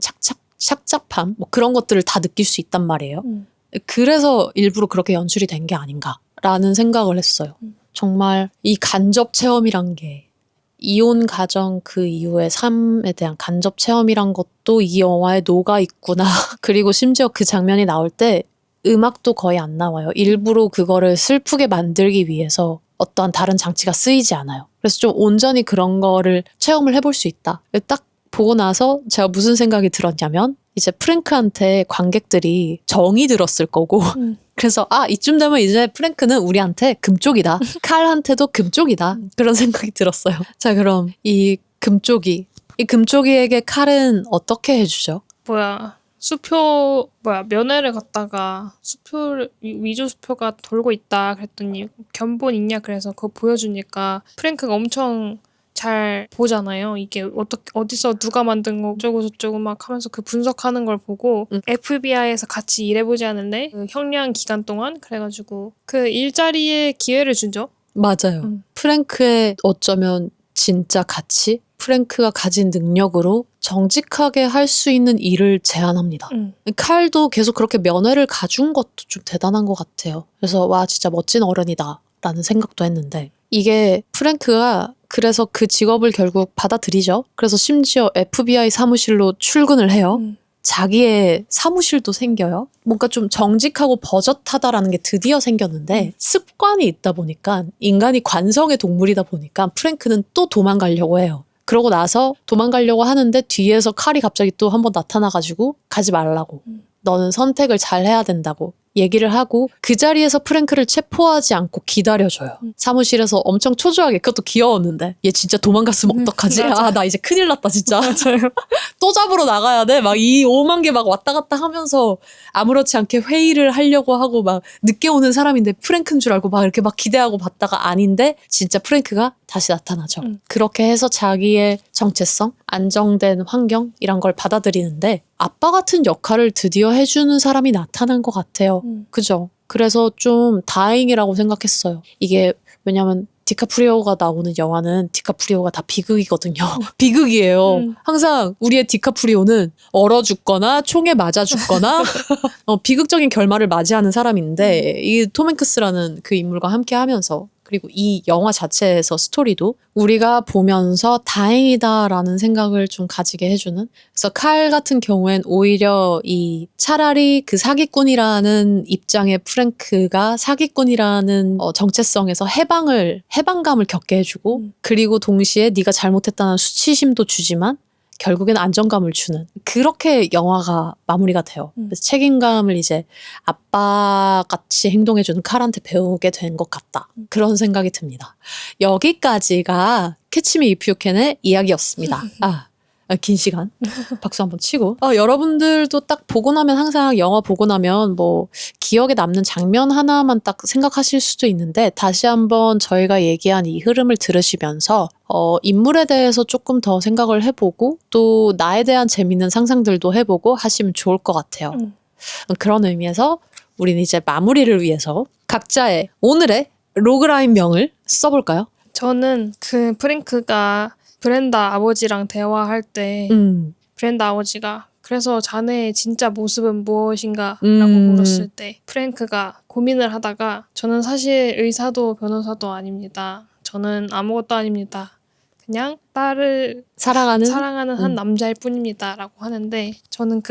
착잡함 뭐 그런 것들을 다 느낄 수 있단 말이에요. 그래서 일부러 그렇게 연출이 된 게 아닌가라는 생각을 했어요. 정말 이 간접 체험이란 게 이혼 가정 그 이후의 삶에 대한 간접 체험이란 것도 이 영화에 녹아 있구나. 그리고 심지어 그 장면이 나올 때 음악도 거의 안 나와요. 일부러 그거를 슬프게 만들기 위해서 어떠한 다른 장치가 쓰이지 않아요. 그래서 좀 온전히 그런 거를 체험을 해볼 수 있다. 딱 보고 나서 제가 무슨 생각이 들었냐면 이제 프랭크한테 관객들이 정이 들었을 거고 그래서 이쯤 되면 이제 프랭크는 우리한테 금쪽이다. 칼한테도 금쪽이다. 그런 생각이 들었어요. 자, 그럼 이 금쪽이에게 칼은 어떻게 해주죠? 면회를 갔다가 위조 수표가 돌고 있다 그랬더니 견본 있냐 그래서 그거 보여주니까 프랭크가 엄청 잘 보잖아요. 이게 어디서 누가 만든 거 어쩌고 저쩌고 막 하면서 그 분석하는 걸 보고 FBI에서 같이 일해보지 않을래? 그 형량 기간 동안 그래가지고 그 일자리에 기회를 주죠. 맞아요. 프랭크의 어쩌면 진짜 가치? 프랭크가 가진 능력으로 정직하게 할 수 있는 일을 제안합니다. 칼도 계속 그렇게 면회를 가준 것도 좀 대단한 것 같아요. 그래서 와 진짜 멋진 어른이다 라는 생각도 했는데 이게 프랭크가 그래서 그 직업을 결국 받아들이죠. 그래서 심지어 FBI 사무실로 출근을 해요. 자기의 사무실도 생겨요. 뭔가 좀 정직하고 버젓하다라는 게 드디어 생겼는데 습관이 있다 보니까 인간이 관성의 동물이다 보니까 프랭크는 또 도망가려고 해요. 그러고 나서 도망가려고 하는데 뒤에서 칼이 갑자기 또 한 번 나타나가지고 가지 말라고. 너는 선택을 잘 해야 된다고 얘기를 하고 그 자리에서 프랭크를 체포하지 않고 기다려줘요. 사무실에서 엄청 초조하게 그것도 귀여웠는데 얘 진짜 도망갔으면 어떡하지? 나 이제 큰일 났다 진짜. 맞아요. 또 잡으러 나가야 돼? 막 이 5만 개 막 왔다 갔다 하면서 아무렇지 않게 회의를 하려고 하고 막 늦게 오는 사람인데 프랭크인 줄 알고 막 이렇게 막 기대하고 봤다가 아닌데 진짜 프랭크가 다시 나타나죠. 그렇게 해서 자기의 정체성, 안정된 환경 이런 걸 받아들이는데 아빠 같은 역할을 드디어 해주는 사람이 나타난 것 같아요. 그죠? 그래서 좀 다행이라고 생각했어요. 이게 왜냐면 디카프리오가 나오는 영화는 디카프리오가 다 비극이거든요. 비극이에요. 항상 우리의 디카프리오는 얼어 죽거나 총에 맞아 죽거나 비극적인 결말을 맞이하는 사람인데 이 톰 행크스라는 그 인물과 함께 하면서 그리고 이 영화 자체에서 스토리도 우리가 보면서 다행이다라는 생각을 좀 가지게 해주는. 그래서 칼 같은 경우엔 오히려 차라리 그 사기꾼이라는 입장의 프랭크가 사기꾼이라는 정체성에서 해방감을 겪게 해주고 그리고 동시에 네가 잘못했다는 수치심도 주지만 결국엔 안정감을 주는 그렇게 영화가 마무리가 돼요. 그래서 책임감을 이제 아빠같이 행동해주는 칼한테 배우게 된 것 같다. 그런 생각이 듭니다. 여기까지가 캐치 미 이프 유 캔의 이야기였습니다. 긴 시간 박수 한번 치고 여러분들도 딱 보고 나면 항상 영화 보고 나면 뭐 기억에 남는 장면 하나만 딱 생각하실 수도 있는데 다시 한번 저희가 얘기한 이 흐름을 들으시면서 인물에 대해서 조금 더 생각을 해보고 또 나에 대한 재밌는 상상들도 해보고 하시면 좋을 것 같아요. 그런 의미에서 우리는 이제 마무리를 위해서 각자의 오늘의 로그라인명을 써볼까요? 저는 그 프랭크가 브렌다 아버지랑 대화할 때 브렌다 아버지가 그래서 자네의 진짜 모습은 무엇인가? 라고 물었을 때 프랭크가 고민을 하다가 저는 사실 의사도 변호사도 아닙니다. 저는 아무것도 아닙니다. 그냥 딸을 사랑하는 한 남자일 뿐입니다. 라고 하는데 저는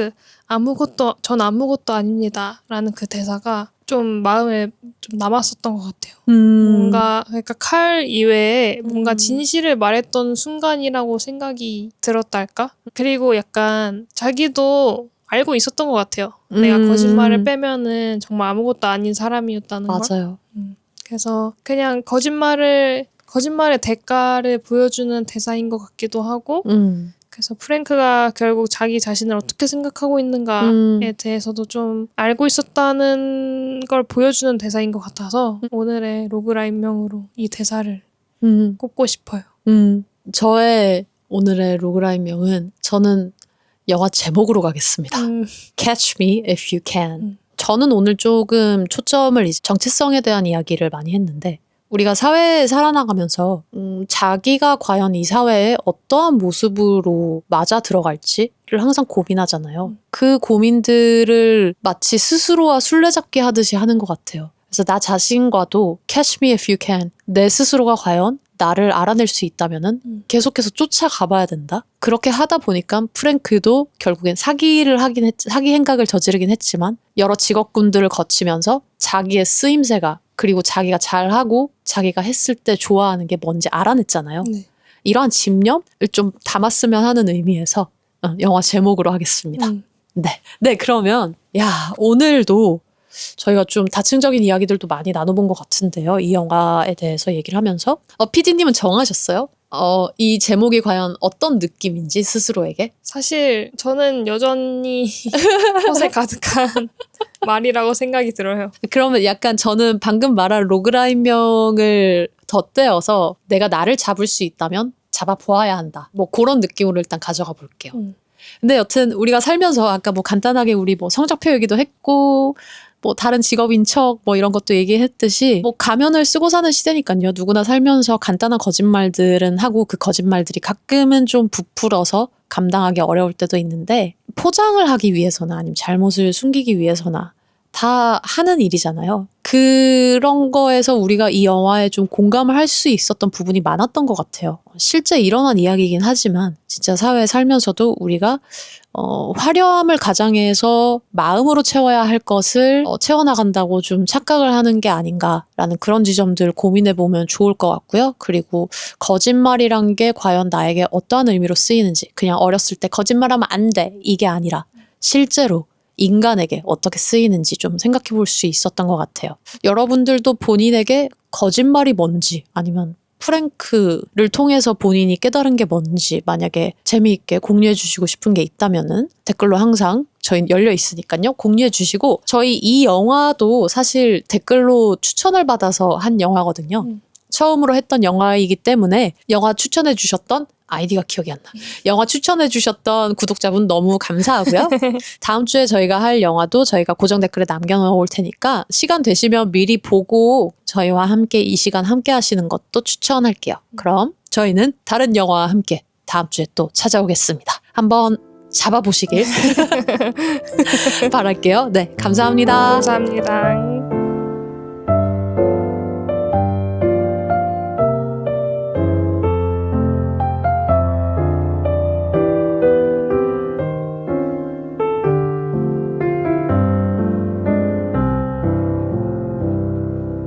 전 아무것도 아닙니다. 라는 그 대사가 좀 마음에 좀 남았었던 것 같아요. 그러니까 칼 이외에 뭔가 진실을 말했던 순간이라고 생각이 들었달까? 그리고 약간 자기도 알고 있었던 것 같아요. 내가 거짓말을 빼면은 정말 아무것도 아닌 사람이었다는 걸. 맞아요. 그래서 그냥 거짓말의 대가를 보여주는 대사인 것 같기도 하고 그래서 프랭크가 결국 자기 자신을 어떻게 생각하고 있는가에 대해서도 좀 알고 있었다는 걸 보여주는 대사인 것 같아서 오늘의 로그라인명으로 이 대사를 꼽고 싶어요. 저의 오늘의 로그라인명은 저는 영화 제목으로 가겠습니다. Catch me if you can. 저는 오늘 조금 초점을 정체성에 대한 이야기를 많이 했는데 우리가 사회에 살아나가면서 자기가 과연 이 사회에 어떠한 모습으로 맞아 들어갈지를 항상 고민하잖아요. 그 고민들을 마치 스스로와 술래잡기 하듯이 하는 것 같아요. 그래서 나 자신과도 catch me if you can. 내 스스로가 과연 나를 알아낼 수 있다면은 계속해서 쫓아가봐야 된다. 그렇게 하다 보니까 프랭크도 결국엔 사기 행각을 저지르긴 했지만 여러 직업군들을 거치면서 자기의 쓰임새가 그리고 자기가 잘하고 자기가 했을 때 좋아하는 게 뭔지 알아냈잖아요. 네. 이러한 집념을 좀 담았으면 하는 의미에서 영화 제목으로 하겠습니다. 네, 그러면 오늘도 저희가 좀 다층적인 이야기들도 많이 나눠본 것 같은데요. 이 영화에 대해서 얘기를 하면서 PD님은 정하셨어요? 이 제목이 과연 어떤 느낌인지 스스로에게? 사실 저는 여전히 허세 가득한 말이라고 생각이 들어요. 그러면 약간 저는 방금 말한 로그라인명을 덧대어서 내가 나를 잡을 수 있다면 잡아보아야 한다. 뭐 그런 느낌으로 일단 가져가 볼게요. 근데 여튼 우리가 살면서 아까 뭐 간단하게 우리 뭐 성적표 얘기도 했고 뭐 다른 직업인 척 뭐 이런 것도 얘기했듯이 뭐 가면을 쓰고 사는 시대니까요. 누구나 살면서 간단한 거짓말들은 하고 그 거짓말들이 가끔은 좀 부풀어서 감당하기 어려울 때도 있는데 포장을 하기 위해서나 아니면 잘못을 숨기기 위해서나 다 하는 일이잖아요. 그런 거에서 우리가 이 영화에 좀 공감을 할 수 있었던 부분이 많았던 것 같아요. 실제 일어난 이야기이긴 하지만 진짜 사회에 살면서도 우리가 화려함을 가장해서 마음으로 채워야 할 것을 채워나간다고 좀 착각을 하는 게 아닌가라는 그런 지점들 고민해보면 좋을 것 같고요. 그리고 거짓말이란 게 과연 나에게 어떠한 의미로 쓰이는지 그냥 어렸을 때 거짓말하면 안 돼 이게 아니라 실제로 인간에게 어떻게 쓰이는지 좀 생각해 볼 수 있었던 것 같아요. 여러분들도 본인에게 거짓말이 뭔지 아니면 프랭크를 통해서 본인이 깨달은 게 뭔지 만약에 재미있게 공유해 주시고 싶은 게 있다면은 댓글로 항상 저희 열려 있으니까요. 공유해 주시고 저희 이 영화도 사실 댓글로 추천을 받아서 한 영화거든요. 처음으로 했던 영화이기 때문에 영화 추천해 주셨던 아이디가 기억이 안 나. 영화 추천해 주셨던 구독자분 너무 감사하고요. 다음 주에 저희가 할 영화도 저희가 고정 댓글에 남겨놓을 테니까 시간 되시면 미리 보고 저희와 함께 이 시간 함께 하시는 것도 추천할게요. 그럼 저희는 다른 영화와 함께 다음 주에 또 찾아오겠습니다. 한번 잡아보시길 바랄게요. 네, 감사합니다. 감사합니다.